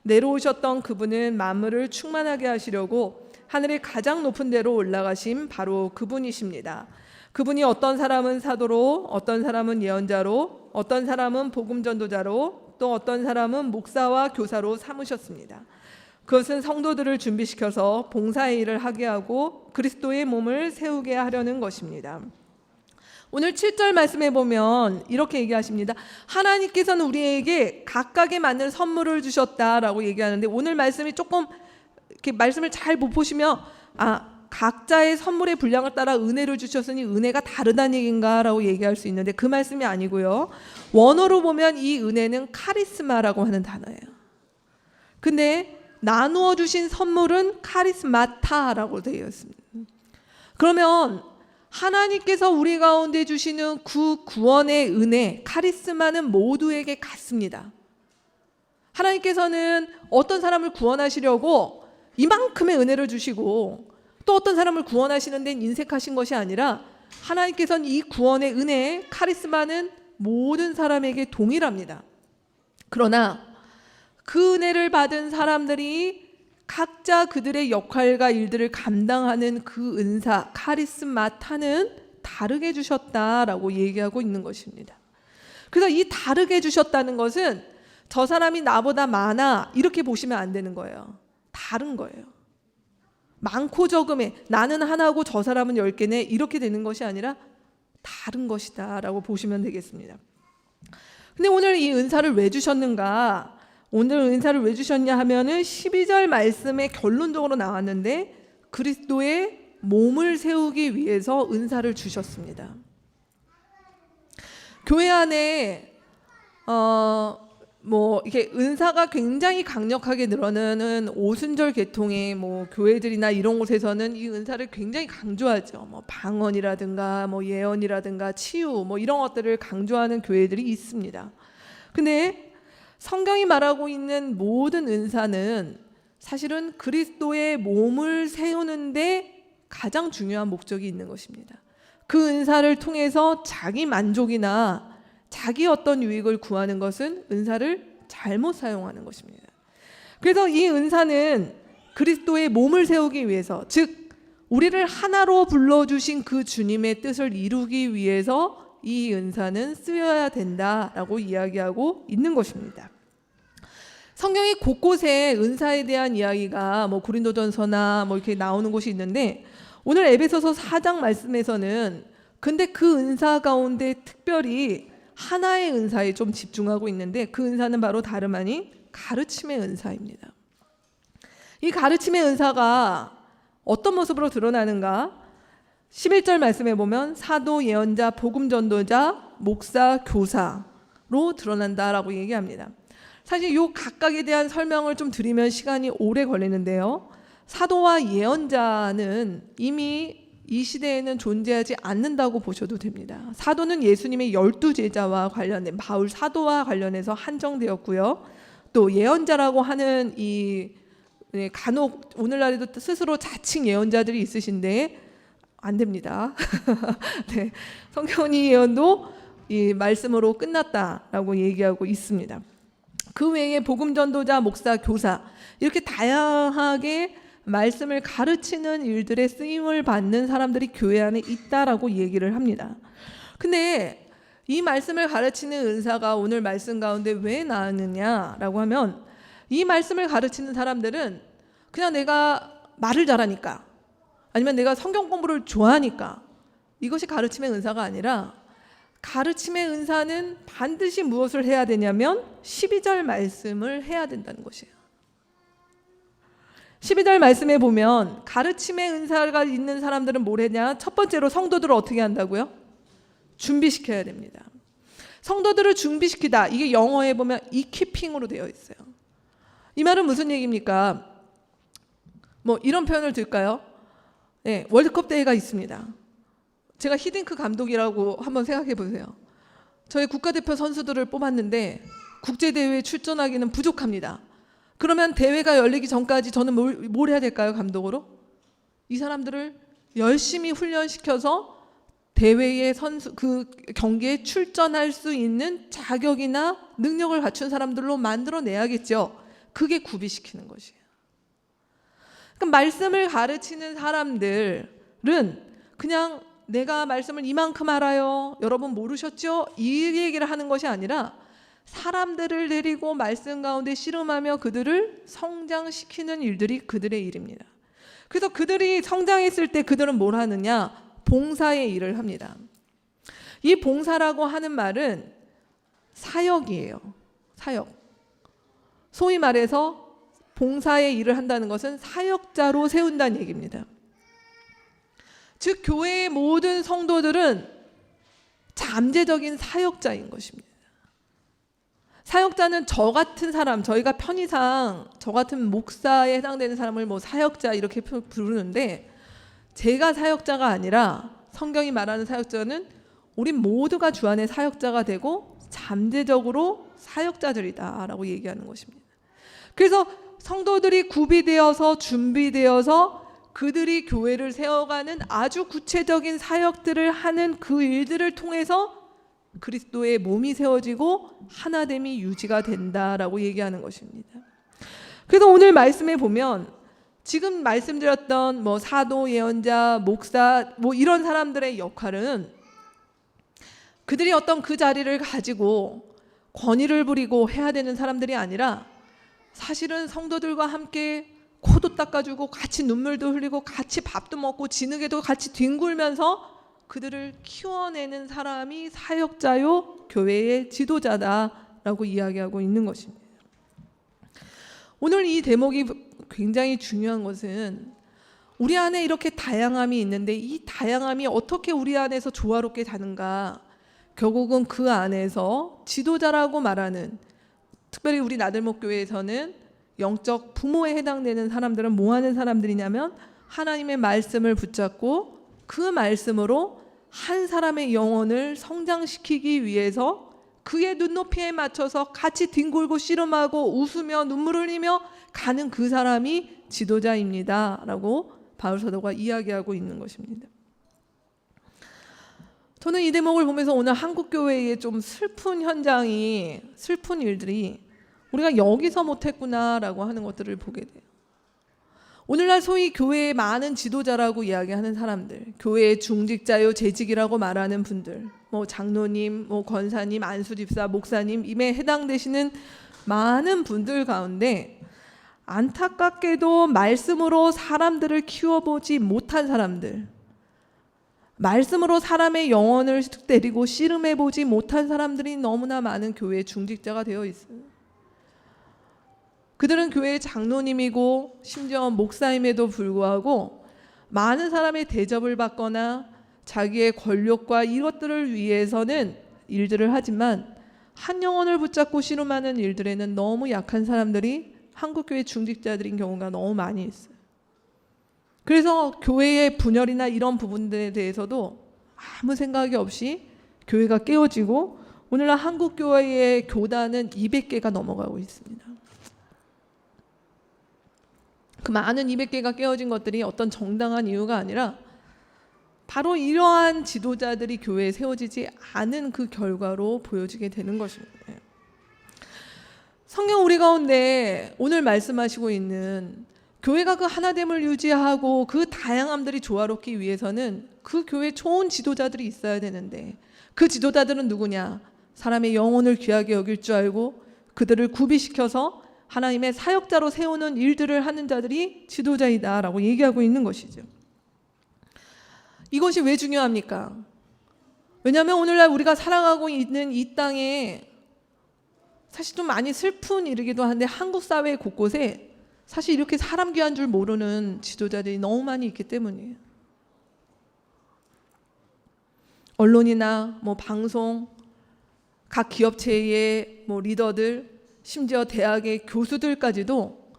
내려오셨던 그분은 만물을 충만하게 하시려고 하늘의 가장 높은 데로 올라가신 바로 그분이십니다. 그분이 어떤 사람은 사도로, 어떤 사람은 예언자로, 어떤 사람은 복음 전도자로, 또 어떤 사람은 목사와 교사로 삼으셨습니다. 그것은 성도들을 준비시켜서 봉사의 일을 하게 하고 그리스도의 몸을 세우게 하려는 것입니다. 오늘 7절 말씀에 보면 이렇게 얘기하십니다. 하나님께서는 우리에게 각각에 맞는 선물을 주셨다라고 얘기하는데, 오늘 말씀이 조금 이렇게 말씀을 잘 못 보시면 각자의 선물의 분량을 따라 은혜를 주셨으니 은혜가 다르다는 얘기인가라고 얘기할 수 있는데, 그 말씀이 아니고요. 원어로 보면 이 은혜는 카리스마라고 하는 단어예요. 근데 나누어 주신 선물은 카리스마타라고 되어 있습니다. 그러면 하나님께서 우리 가운데 주시는 그 구원의 은혜, 카리스마는 모두에게 같습니다. 하나님께서는 어떤 사람을 구원하시려고 이만큼의 은혜를 주시고 또 어떤 사람을 구원하시는 데는 인색하신 것이 아니라 하나님께서는 이 구원의 은혜, 카리스마는 모든 사람에게 동일합니다. 그러나 그 은혜를 받은 사람들이 각자 그들의 역할과 일들을 감당하는 그 은사, 카리스마타는 다르게 주셨다라고 얘기하고 있는 것입니다. 그래서 이 다르게 주셨다는 것은 저 사람이 나보다 많아 이렇게 보시면 안 되는 거예요. 다른 거예요. 많고 적음에 나는 하나고 저 사람은 10개네 이렇게 되는 것이 아니라 다른 것이다 라고 보시면 되겠습니다. 근데 오늘 이 은사를 왜 주셨는가? 오늘 은사를 왜 주셨냐 하면은 12절 말씀에 결론적으로 나왔는데 그리스도의 몸을 세우기 위해서 은사를 주셨습니다. 교회 안에 이렇게 은사가 굉장히 강력하게 늘어나는 오순절 계통의 교회들이나 이런 곳에서는 이 은사를 굉장히 강조하죠. 방언이라든가 예언이라든가 치유 이런 것들을 강조하는 교회들이 있습니다. 근데 성경이 말하고 있는 모든 은사는 사실은 그리스도의 몸을 세우는데 가장 중요한 목적이 있는 것입니다. 그 은사를 통해서 자기 만족이나 자기 어떤 유익을 구하는 것은 은사를 잘못 사용하는 것입니다. 그래서 이 은사는 그리스도의 몸을 세우기 위해서, 즉 우리를 하나로 불러주신 그 주님의 뜻을 이루기 위해서 이 은사는 쓰여야 된다라고 이야기하고 있는 것입니다. 성경이 곳곳에 은사에 대한 이야기가 고린도전서나 이렇게 나오는 곳이 있는데 오늘 에베소서 4장 말씀에서는 근데 그 은사 가운데 특별히 하나의 은사에 좀 집중하고 있는데 그 은사는 바로 다름 아닌 가르침의 은사입니다. 이 가르침의 은사가 어떤 모습으로 드러나는가? 11절 말씀에 보면 사도, 예언자, 복음 전도자, 목사, 교사로 드러난다라고 얘기합니다. 사실 이 각각에 대한 설명을 좀 드리면 시간이 오래 걸리는데요. 사도와 예언자는 이미 이 시대에는 존재하지 않는다고 보셔도 됩니다. 사도는 예수님의 12제자와 관련된 바울 사도와 관련해서 한정되었고요. 또 예언자라고 하는 간혹 오늘날에도 스스로 자칭 예언자들이 있으신데 안 됩니다. 네, 성경은 이 예언도 이 말씀으로 끝났다라고 얘기하고 있습니다. 그 외에 복음 전도자, 목사, 교사 이렇게 다양하게 말씀을 가르치는 일들에 쓰임을 받는 사람들이 교회 안에 있다라고 얘기를 합니다. 근데 이 말씀을 가르치는 은사가 오늘 말씀 가운데 왜 나왔느냐라고 하면 이 말씀을 가르치는 사람들은 그냥 내가 말을 잘하니까 아니면 내가 성경 공부를 좋아하니까 이것이 가르침의 은사가 아니라 가르침의 은사는 반드시 무엇을 해야 되냐면 12절 말씀을 해야 된다는 것이에요. 12절 말씀에 보면 가르침의 은사가 있는 사람들은 뭘 했냐? 첫 번째로 성도들을 어떻게 한다고요? 준비시켜야 됩니다. 성도들을 준비시키다. 이게 영어에 보면 equipping으로 되어 있어요. 이 말은 무슨 얘기입니까? 이런 표현을 들까요? 네, 월드컵 대회가 있습니다. 제가 히딩크 감독이라고 한번 생각해 보세요. 저희 국가대표 선수들을 뽑았는데 국제대회에 출전하기는 부족합니다. 그러면 대회가 열리기 전까지 저는 뭘 해야 될까요? 감독으로? 이 사람들을 열심히 훈련시켜서 대회에 그 경기에 출전할 수 있는 자격이나 능력을 갖춘 사람들로 만들어내야겠죠. 그게 구비시키는 것이에요. 그럼 말씀을 가르치는 사람들은 그냥 내가 말씀을 이만큼 알아요. 여러분 모르셨죠? 이 얘기를 하는 것이 아니라 사람들을 데리고 말씀 가운데 씨름하며 그들을 성장시키는 일들이 그들의 일입니다. 그래서 그들이 성장했을 때 그들은 뭘 하느냐? 봉사의 일을 합니다. 이 봉사라고 하는 말은 사역이에요. 사역. 소위 말해서 봉사의 일을 한다는 것은 사역자로 세운다는 얘기입니다. 즉 교회의 모든 성도들은 잠재적인 사역자인 것입니다. 사역자는 저 같은 사람, 저희가 편의상 저 같은 목사에 해당되는 사람을 사역자 이렇게 부르는데 제가 사역자가 아니라 성경이 말하는 사역자는 우리 모두가 주 안에 사역자가 되고 잠재적으로 사역자들이다라고 얘기하는 것입니다. 그래서 성도들이 구비되어서 준비되어서 그들이 교회를 세워가는 아주 구체적인 사역들을 하는 그 일들을 통해서 그리스도의 몸이 세워지고 하나됨이 유지가 된다라고 얘기하는 것입니다. 그래서 오늘 말씀에 보면 지금 말씀드렸던 사도, 예언자, 목사 이런 사람들의 역할은 그들이 어떤 그 자리를 가지고 권위를 부리고 해야 되는 사람들이 아니라 사실은 성도들과 함께 코도 닦아주고 같이 눈물도 흘리고 같이 밥도 먹고 진흙에도 같이 뒹굴면서 그들을 키워내는 사람이 사역자요 교회의 지도자다라고 이야기하고 있는 것입니다. 오늘 이 대목이 굉장히 중요한 것은 우리 안에 이렇게 다양함이 있는데 이 다양함이 어떻게 우리 안에서 조화롭게 사는가, 결국은 그 안에서 지도자라고 말하는, 특별히 우리 나들목교회에서는 영적 부모에 해당되는 사람들은 뭐 하는 사람들이냐면 하나님의 말씀을 붙잡고 그 말씀으로 한 사람의 영혼을 성장시키기 위해서 그의 눈높이에 맞춰서 같이 뒹굴고 씨름하고 웃으며 눈물 흘리며 가는 그 사람이 지도자입니다 라고 바울 사도가 이야기하고 있는 것입니다. 저는 이 대목을 보면서 오늘 한국교회의 좀 슬픈 현장이, 슬픈 일들이 우리가 여기서 못했구나라고 하는 것들을 보게 돼요. 오늘날 소위 교회의 많은 지도자라고 이야기하는 사람들, 교회의 중직자요 재직이라고 말하는 분들, 장로님, 권사님, 안수집사, 목사님, 임에 해당되시는 많은 분들 가운데 안타깝게도 말씀으로 사람들을 키워보지 못한 사람들, 말씀으로 사람의 영혼을 때리고 씨름해보지 못한 사람들이 너무나 많은 교회의 중직자가 되어 있어요. 그들은 교회의 장로님이고 심지어 목사임에도 불구하고 많은 사람의 대접을 받거나 자기의 권력과 이것들을 위해서는 일들을 하지만 한 영혼을 붙잡고 씨름하는 일들에는 너무 약한 사람들이 한국교회 중직자들인 경우가 너무 많이 있어요. 그래서 교회의 분열이나 이런 부분들에 대해서도 아무 생각이 없이 교회가 깨어지고 오늘날 한국교회의 교단은 200개가 넘어가고 있습니다. 그 많은 200개가 깨어진 것들이 어떤 정당한 이유가 아니라 바로 이러한 지도자들이 교회에 세워지지 않은 그 결과로 보여지게 되는 것입니다. 성경 우리 가운데 오늘 말씀하시고 있는 교회가 그 하나됨을 유지하고 그 다양함들이 조화롭기 위해서는 그 교회에 좋은 지도자들이 있어야 되는데 그 지도자들은 누구냐? 사람의 영혼을 귀하게 여길 줄 알고 그들을 구비시켜서 하나님의 사역자로 세우는 일들을 하는 자들이 지도자이다라고 얘기하고 있는 것이죠. 이것이 왜 중요합니까? 왜냐하면 오늘날 우리가 살아가고 있는 이 땅에 사실 좀 많이 슬픈 일이기도 한데 한국 사회 곳곳에 사실 이렇게 사람 귀한 줄 모르는 지도자들이 너무 많이 있기 때문이에요. 언론이나 방송, 각 기업체의 리더들, 심지어 대학의 교수들까지도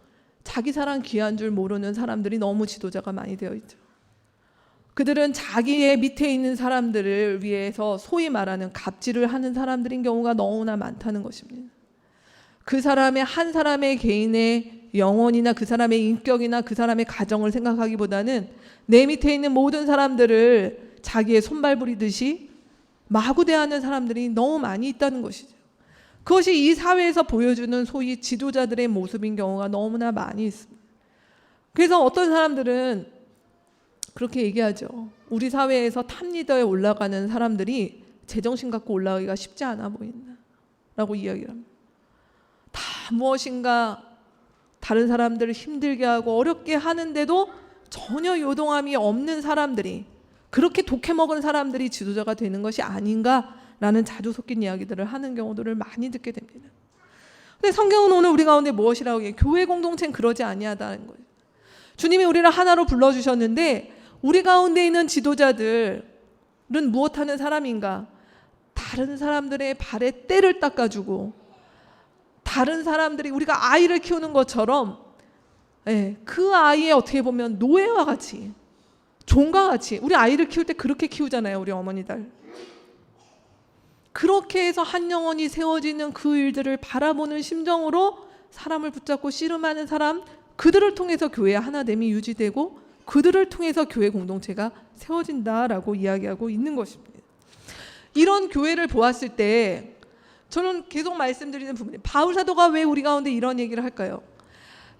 자기 사람 귀한 줄 모르는 사람들이 너무 지도자가 많이 되어 있죠. 그들은 자기의 밑에 있는 사람들을 위해서 소위 말하는 갑질을 하는 사람들인 경우가 너무나 많다는 것입니다. 그 사람의 한 사람의 개인의 영혼이나 그 사람의 인격이나 그 사람의 가정을 생각하기보다는 내 밑에 있는 모든 사람들을 자기의 손발 부리듯이 마구 대하는 사람들이 너무 많이 있다는 것이죠. 그것이 이 사회에서 보여주는 소위 지도자들의 모습인 경우가 너무나 많이 있습니다. 그래서 어떤 사람들은 그렇게 얘기하죠. 우리 사회에서 탑리더에 올라가는 사람들이 제정신 갖고 올라가기가 쉽지 않아 보인다 라고 이야기를 합니다. 다 무엇인가 다른 사람들을 힘들게 하고 어렵게 하는데도 전혀 요동함이 없는 사람들이, 그렇게 독해먹은 사람들이 지도자가 되는 것이 아닌가라는 자주 섞인 이야기들을 하는 경우들을 많이 듣게 됩니다. 근데 성경은 오늘 우리 가운데 무엇이라고 해요? 교회 공동체는 그러지 아니하다는 거예요. 주님이 우리를 하나로 불러주셨는데 우리 가운데 있는 지도자들은 무엇하는 사람인가? 다른 사람들의 발에 때를 닦아주고 다른 사람들이 우리가 아이를 키우는 것처럼 그 아이의 어떻게 보면 노예와 같이, 종과 같이, 우리 아이를 키울 때 그렇게 키우잖아요. 우리 어머니들. 그렇게 해서 한 영혼이 세워지는 그 일들을 바라보는 심정으로 사람을 붙잡고 씨름하는 사람, 그들을 통해서 교회의 하나됨이 유지되고 그들을 통해서 교회 공동체가 세워진다라고 이야기하고 있는 것입니다. 이런 교회를 보았을 때 저는 계속 말씀드리는 부분이, 바울 사도가 왜 우리 가운데 이런 얘기를 할까요?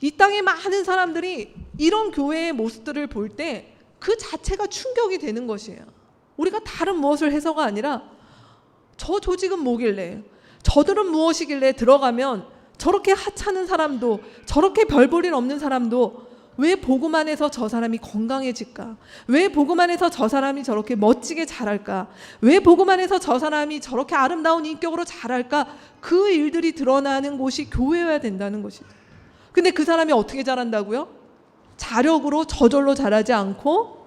이 땅에 많은 사람들이 이런 교회의 모습들을 볼 때 그 자체가 충격이 되는 것이에요. 우리가 다른 무엇을 해서가 아니라 저 조직은 뭐길래, 저들은 무엇이길래 들어가면 저렇게 하찮은 사람도, 저렇게 별 볼 일 없는 사람도 왜 복음 안에서 저 사람이 건강해질까? 왜 복음 안에서 저 사람이 저렇게 멋지게 자랄까? 왜 복음 안에서 저 사람이 저렇게 아름다운 인격으로 자랄까? 그 일들이 드러나는 곳이 교회여야 된다는 것이죠. 근데 그 사람이 어떻게 자란다고요? 자력으로 저절로 자라지 않고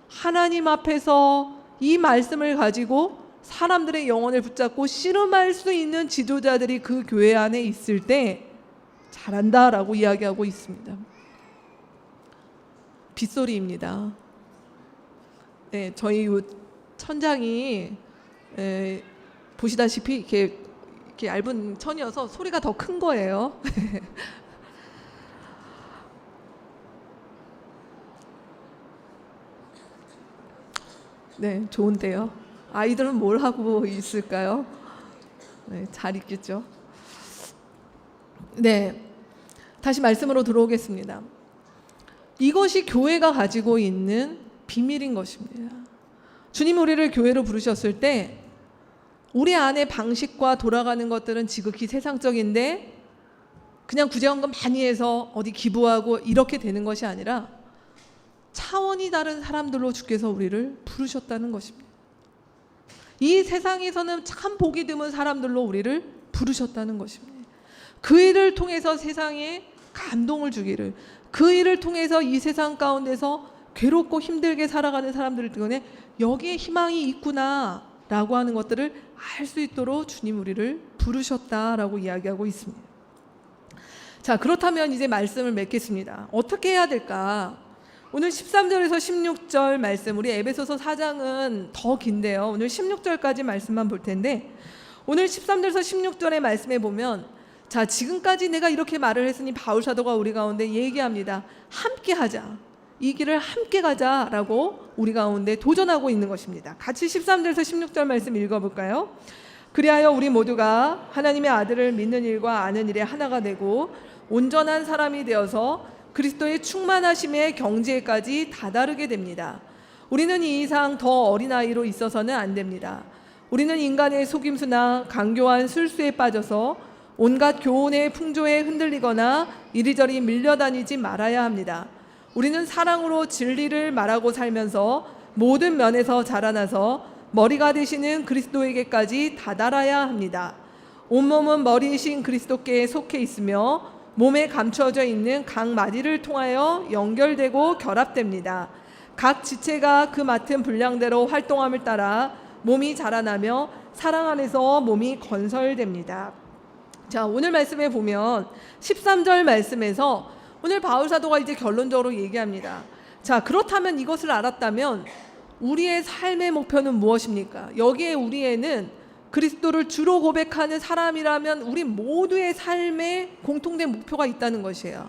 하나님 앞에서 이 말씀을 가지고 사람들의 영혼을 붙잡고 씨름할 수 있는 지도자들이 그 교회 안에 있을 때 자란다라고 이야기하고 있습니다. 빗소리입니다. 네, 저희 천장이 보시다시피 이렇게 얇은 천이어서 소리가 더 큰 거예요. 네, 좋은데요. 아이들은 뭘 하고 있을까요? 네, 잘 있겠죠. 네, 다시 말씀으로 들어오겠습니다. 이것이 교회가 가지고 있는 비밀인 것입니다. 주님 우리를 교회로 부르셨을 때 우리 안의 방식과 돌아가는 것들은 지극히 세상적인데 그냥 구제헌금 많이 해서 어디 기부하고 이렇게 되는 것이 아니라 차원이 다른 사람들로 주께서 우리를 부르셨다는 것입니다. 이 세상에서는 참 보기 드문 사람들로 우리를 부르셨다는 것입니다. 그 일을 통해서 세상에 감동을 주기를, 그 일을 통해서 이 세상 가운데서 괴롭고 힘들게 살아가는 사람들 때문에 여기에 희망이 있구나 라고 하는 것들을 알 수 있도록 주님 우리를 부르셨다라고 이야기하고 있습니다. 자, 그렇다면 이제 말씀을 맺겠습니다. 어떻게 해야 될까? 오늘 13절에서 16절 말씀, 우리 에베소서 4장은 더 긴데요. 오늘 16절까지 말씀만 볼 텐데, 오늘 13절에서 16절의 말씀에 보면, 자, 지금까지 내가 이렇게 말을 했으니 바울 사도가 우리 가운데 얘기합니다. 함께 하자. 이 길을 함께 가자라고 우리 가운데 도전하고 있는 것입니다. 같이 13절에서 16절 말씀 읽어볼까요? 그리하여 우리 모두가 하나님의 아들을 믿는 일과 아는 일에 하나가 되고 온전한 사람이 되어서 그리스도의 충만하심의 경지에까지 다다르게 됩니다. 우리는 이 이상 더 어린아이로 있어서는 안 됩니다. 우리는 인간의 속임수나 강교한 술수에 빠져서 온갖 교훈의 풍조에 흔들리거나 이리저리 밀려다니지 말아야 합니다. 우리는 사랑으로 진리를 말하고 살면서 모든 면에서 자라나서 머리가 되시는 그리스도에게까지 다다라야 합니다. 온몸은 머리이신 그리스도께 속해 있으며 몸에 감추어져 있는 각 마디를 통하여 연결되고 결합됩니다. 각 지체가 그 맡은 분량대로 활동함을 따라 몸이 자라나며 사랑 안에서 몸이 건설됩니다. 자, 오늘 말씀에 보면 13절 말씀에서 오늘 바울 사도가 이제 결론적으로 얘기합니다. 자, 그렇다면 이것을 알았다면 우리의 삶의 목표는 무엇입니까? 여기에 우리에는 그리스도를 주로 고백하는 사람이라면 우리 모두의 삶에 공통된 목표가 있다는 것이에요.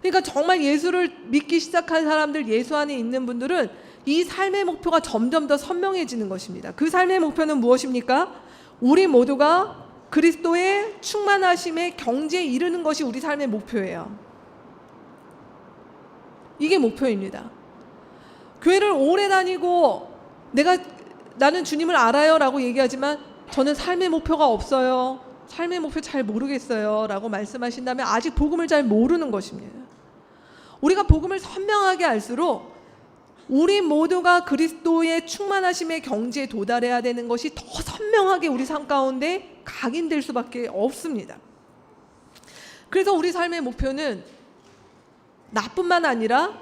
그러니까 정말 예수를 믿기 시작한 사람들, 예수 안에 있는 분들은 이 삶의 목표가 점점 더 선명해지는 것입니다. 그 삶의 목표는 무엇입니까? 우리 모두가 그리스도의 충만하심의 경지에 이르는 것이 우리 삶의 목표예요. 이게 목표입니다. 교회를 오래 다니고 나는 주님을 알아요 라고 얘기하지만 저는 삶의 목표가 없어요, 삶의 목표 잘 모르겠어요 라고 말씀하신다면 아직 복음을 잘 모르는 것입니다. 우리가 복음을 선명하게 알수록 우리 모두가 그리스도의 충만하심의 경지에 도달해야 되는 것이 더 선명하게 우리 삶 가운데 각인될 수밖에 없습니다. 그래서 우리 삶의 목표는 나뿐만 아니라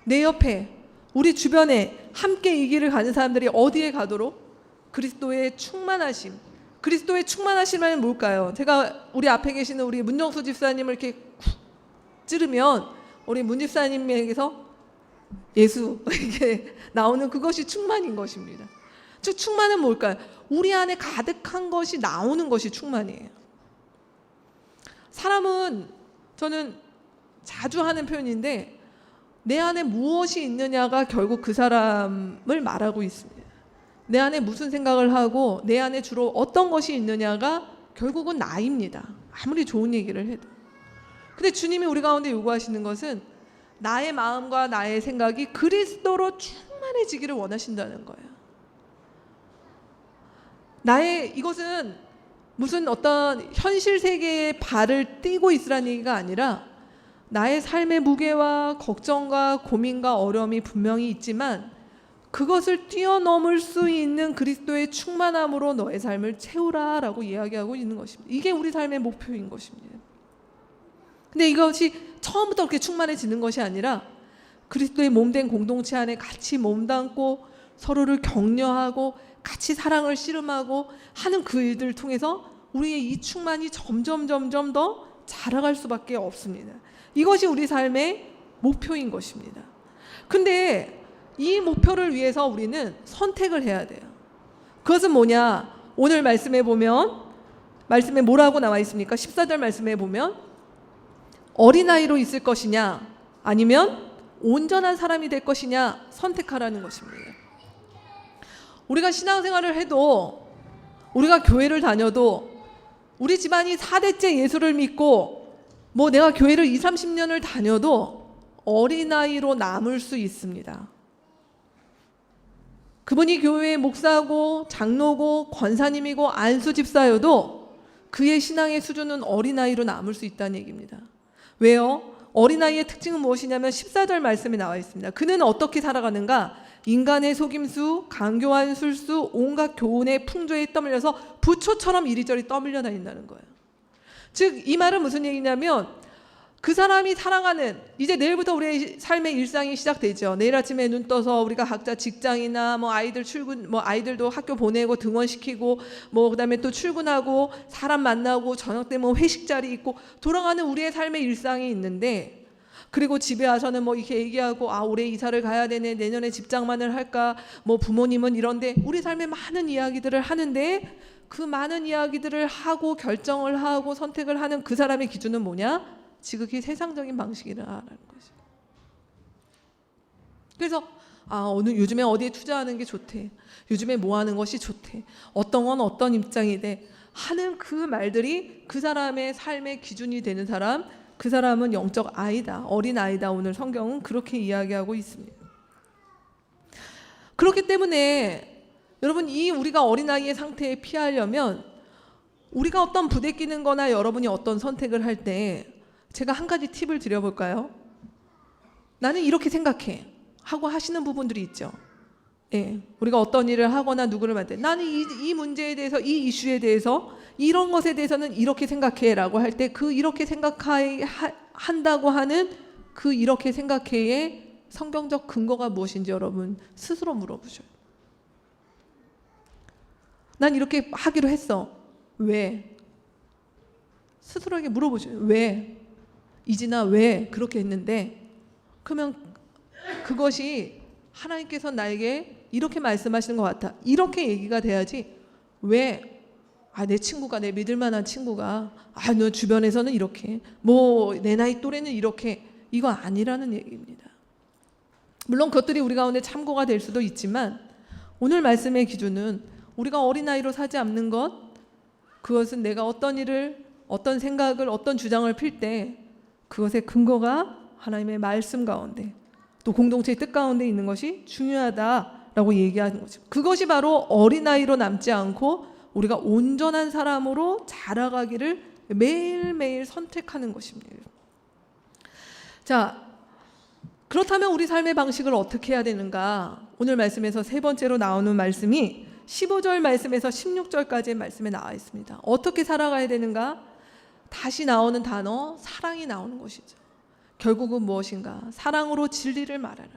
내 옆에, 우리 주변에 함께 이 길을 가는 사람들이 어디에 가도록 그리스도의 충만하심, 그리스도의 충만하심은 뭘까요? 제가 우리 앞에 계시는 우리 문정수 집사님을 이렇게 쿡 찌르면 우리 문 집사님에게서 예수 이게 나오는 그것이 충만인 것입니다. 즉 충만은 뭘까요? 우리 안에 가득한 것이 나오는 것이 충만이에요. 사람은, 저는 자주 하는 표현인데, 내 안에 무엇이 있느냐가 결국 그 사람을 말하고 있습니다. 내 안에 무슨 생각을 하고 내 안에 주로 어떤 것이 있느냐가 결국은 나입니다. 아무리 좋은 얘기를 해도. 근데 주님이 우리 가운데 요구하시는 것은 나의 마음과 나의 생각이 그리스도로 충만해지기를 원하신다는 거예요. 이것은 무슨 어떤 현실 세계에 발을 띄고 있으라는 얘기가 아니라 나의 삶의 무게와 걱정과 고민과 어려움이 분명히 있지만 그것을 뛰어넘을 수 있는 그리스도의 충만함으로 너의 삶을 채우라라고 이야기하고 있는 것입니다. 이게 우리 삶의 목표인 것입니다. 근데 이것이 처음부터 그렇게 충만해지는 것이 아니라 그리스도의 몸된 공동체 안에 같이 몸담고 서로를 격려하고 같이 사랑을 씨름하고 하는 그 일들을 통해서 우리의 이 충만이 점점 더 자라갈 수밖에 없습니다. 이것이 우리 삶의 목표인 것입니다. 근데 이 목표를 위해서 우리는 선택을 해야 돼요. 그것은 뭐냐? 오늘 말씀에 보면 말씀에 뭐라고 나와 있습니까? 14절 말씀에 보면 어린아이로 있을 것이냐 아니면 온전한 사람이 될 것이냐 선택하라는 것입니다. 우리가 신앙생활을 해도 우리가 교회를 다녀도 우리 집안이 4대째 예수를 믿고 뭐 내가 교회를 20, 30년을 다녀도 어린아이로 남을 수 있습니다. 그분이 교회의 목사고 장로고 권사님이고 안수집사여도 그의 신앙의 수준은 어린아이로 남을 수 있다는 얘기입니다. 왜요? 어린아이의 특징은 무엇이냐면 14절 말씀에 나와 있습니다. 그는 어떻게 살아가는가? 인간의 속임수, 강교한 술수, 온갖 교훈의 풍조에 떠밀려서 부초처럼 이리저리 떠밀려 다닌다는 거예요. 즉 이 말은 무슨 얘기냐면 그 사람이 살아가는 이제 내일부터 우리의 삶의 일상이 시작되죠. 내일 아침에 눈 떠서 우리가 각자 직장이나 뭐 아이들 출근 뭐 아이들도 학교 보내고 등원시키고 뭐 그다음에 또 출근하고 사람 만나고 저녁 되면 회식 자리 있고 돌아가는 우리의 삶의 일상이 있는데 그리고 집에 와서는 뭐 이렇게 얘기하고 올해 이사를 가야 되네 내년에 집장만을 할까 뭐 부모님은 이런데 우리 삶에 많은 이야기들을 하는데 그 많은 이야기들을 하고 결정을 하고 선택을 하는 그 사람의 기준은 뭐냐? 지극히 세상적인 방식이라는 거죠. 그래서 오늘 요즘에 어디에 투자하는 게 좋대. 요즘에 뭐 하는 것이 좋대. 어떤 건 어떤 입장이 돼. 하는 그 말들이 그 사람의 삶의 기준이 되는 사람, 그 사람은 영적 아이다. 어린 아이다. 오늘 성경은 그렇게 이야기하고 있습니다. 그렇기 때문에 여러분 이 우리가 어린아이의 상태에 피하려면 우리가 어떤 부대끼는 거나 여러분이 어떤 선택을 할 때 제가 한 가지 팁을 드려볼까요? 나는 이렇게 생각해 하고 하시는 부분들이 있죠. 예, 우리가 어떤 일을 하거나 누구를 만날 때 나는 이 문제에 대해서 이 이슈에 대해서 이런 것에 대해서는 이렇게 생각해 라고 할 때 그 이렇게 한다고 하는 그 이렇게 생각해의 성경적 근거가 무엇인지 여러분 스스로 물어보셔요. 난 이렇게 하기로 했어. 왜? 스스로에게 물어보셔요. 왜? 이진아 왜 그렇게 했는데? 그러면 그것이 하나님께서 나에게 이렇게 말씀하시는 것 같아. 이렇게 얘기가 돼야지. 왜? 내 친구가 내 믿을 만한 친구가 너 주변에서는 이렇게 뭐 내 나이 또래는 이렇게 이거 아니라는 얘기입니다. 물론 그것들이 우리 가운데 참고가 될 수도 있지만 오늘 말씀의 기준은 우리가 어린아이로 사지 않는 것 그것은 내가 어떤 일을 어떤 생각을 어떤 주장을 필 때 그것의 근거가 하나님의 말씀 가운데 또 공동체의 뜻 가운데 있는 것이 중요하다라고 얘기하는 거죠. 그것이 바로 어린아이로 남지 않고 우리가 온전한 사람으로 자라가기를 매일매일 선택하는 것입니다. 자, 그렇다면 우리 삶의 방식을 어떻게 해야 되는가? 오늘 말씀에서 세 번째로 나오는 말씀이 15절 말씀에서 16절까지의 말씀에 나와 있습니다. 어떻게 살아가야 되는가? 다시 나오는 단어 사랑이 나오는 것이죠. 결국은 무엇인가? 사랑으로 진리를 말하라.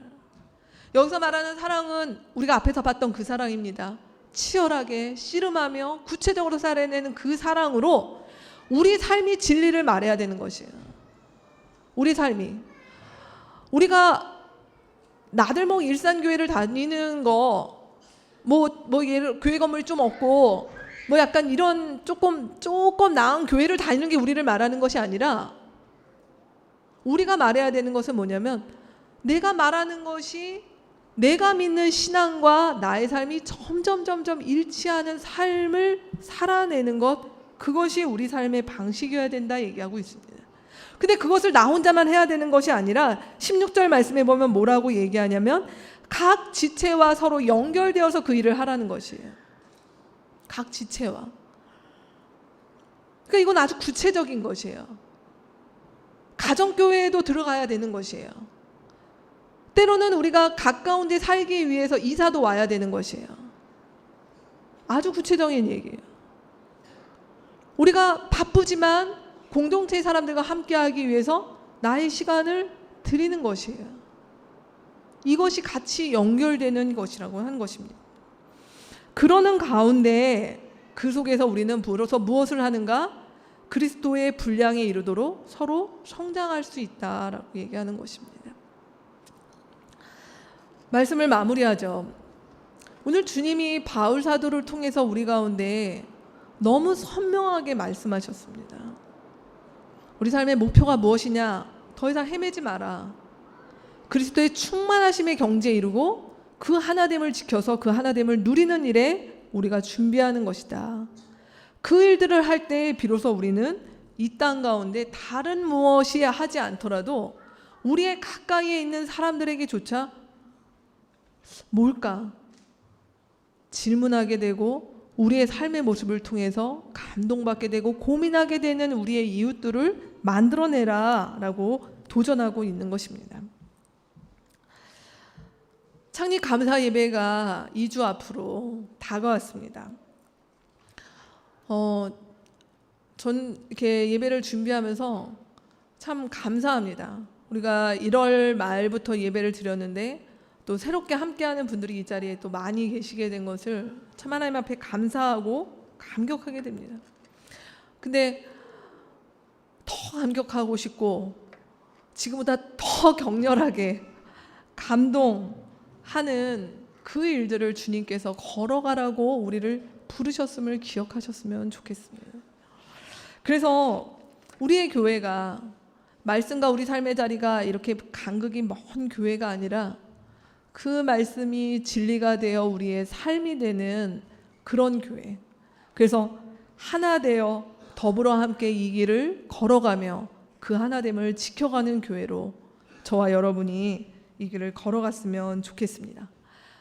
여기서 말하는 사랑은 우리가 앞에서 봤던 그 사랑입니다. 치열하게 씨름하며 구체적으로 살아내는 그 사랑으로 우리 삶이 진리를 말해야 되는 것이에요. 우리 삶이 우리가 나들목 일산교회를 다니는 거 예를 교회 건물이 좀 없고 약간 이런 조금 나은 교회를 다니는 게 우리를 말하는 것이 아니라 우리가 말해야 되는 것은 뭐냐면 내가 말하는 것이 내가 믿는 신앙과 나의 삶이 점점 일치하는 삶을 살아내는 것, 그것이 우리 삶의 방식이어야 된다 얘기하고 있습니다. 근데 그것을 나 혼자만 해야 되는 것이 아니라 16절 말씀에 보면 뭐라고 얘기하냐면 각 지체와 서로 연결되어서 그 일을 하라는 것이에요. 각 지체와. 그러니까 이건 아주 구체적인 것이에요. 가정교회에도 들어가야 되는 것이에요. 때로는 우리가 가까운 데 살기 위해서 이사도 와야 되는 것이에요. 아주 구체적인 얘기예요. 우리가 바쁘지만 공동체의 사람들과 함께하기 위해서 나의 시간을 드리는 것이에요. 이것이 같이 연결되는 것이라고 하는 것입니다. 그러는 가운데 그 속에서 우리는 비로소 무엇을 하는가? 그리스도의 분량에 이르도록 서로 성장할 수 있다라고 얘기하는 것입니다. 말씀을 마무리하죠. 오늘 주님이 바울 사도를 통해서 우리 가운데 너무 선명하게 말씀하셨습니다. 우리 삶의 목표가 무엇이냐? 더 이상 헤매지 마라. 그리스도의 충만하심의 경지에 이르고 그 하나됨을 지켜서 그 하나됨을 누리는 일에 우리가 준비하는 것이다. 그 일들을 할 때 비로소 우리는 이 땅 가운데 다른 무엇이 하지 않더라도 우리의 가까이에 있는 사람들에게조차 뭘까? 질문하게 되고 우리의 삶의 모습을 통해서 감동받게 되고 고민하게 되는 우리의 이웃들을 만들어내라 라고 도전하고 있는 것입니다. 창립 감사 예배가 2주 앞으로 다가왔습니다. 전 이렇게 예배를 준비하면서 참 감사합니다. 우리가 1월 말부터 예배를 드렸는데 또 새롭게 함께하는 분들이 이 자리에 또 많이 계시게 된 것을 참 하나님 앞에 감사하고 감격하게 됩니다. 근데 더 감격하고 싶고 지금보다 더 격렬하게 감동하는 그 일들을 주님께서 걸어가라고 우리를 부르셨음을 기억하셨으면 좋겠습니다. 그래서 우리의 교회가 말씀과 우리 삶의 자리가 이렇게 간극이 먼 교회가 아니라 그 말씀이 진리가 되어 우리의 삶이 되는 그런 교회. 그래서 하나 되어 더불어 함께 이 길을 걸어가며 그 하나됨을 지켜가는 교회로 저와 여러분이 이 길을 걸어갔으면 좋겠습니다.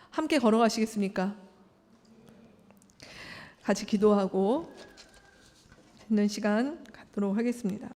함께 걸어가시겠습니까? 같이 기도하고 있는 시간 갖도록 하겠습니다.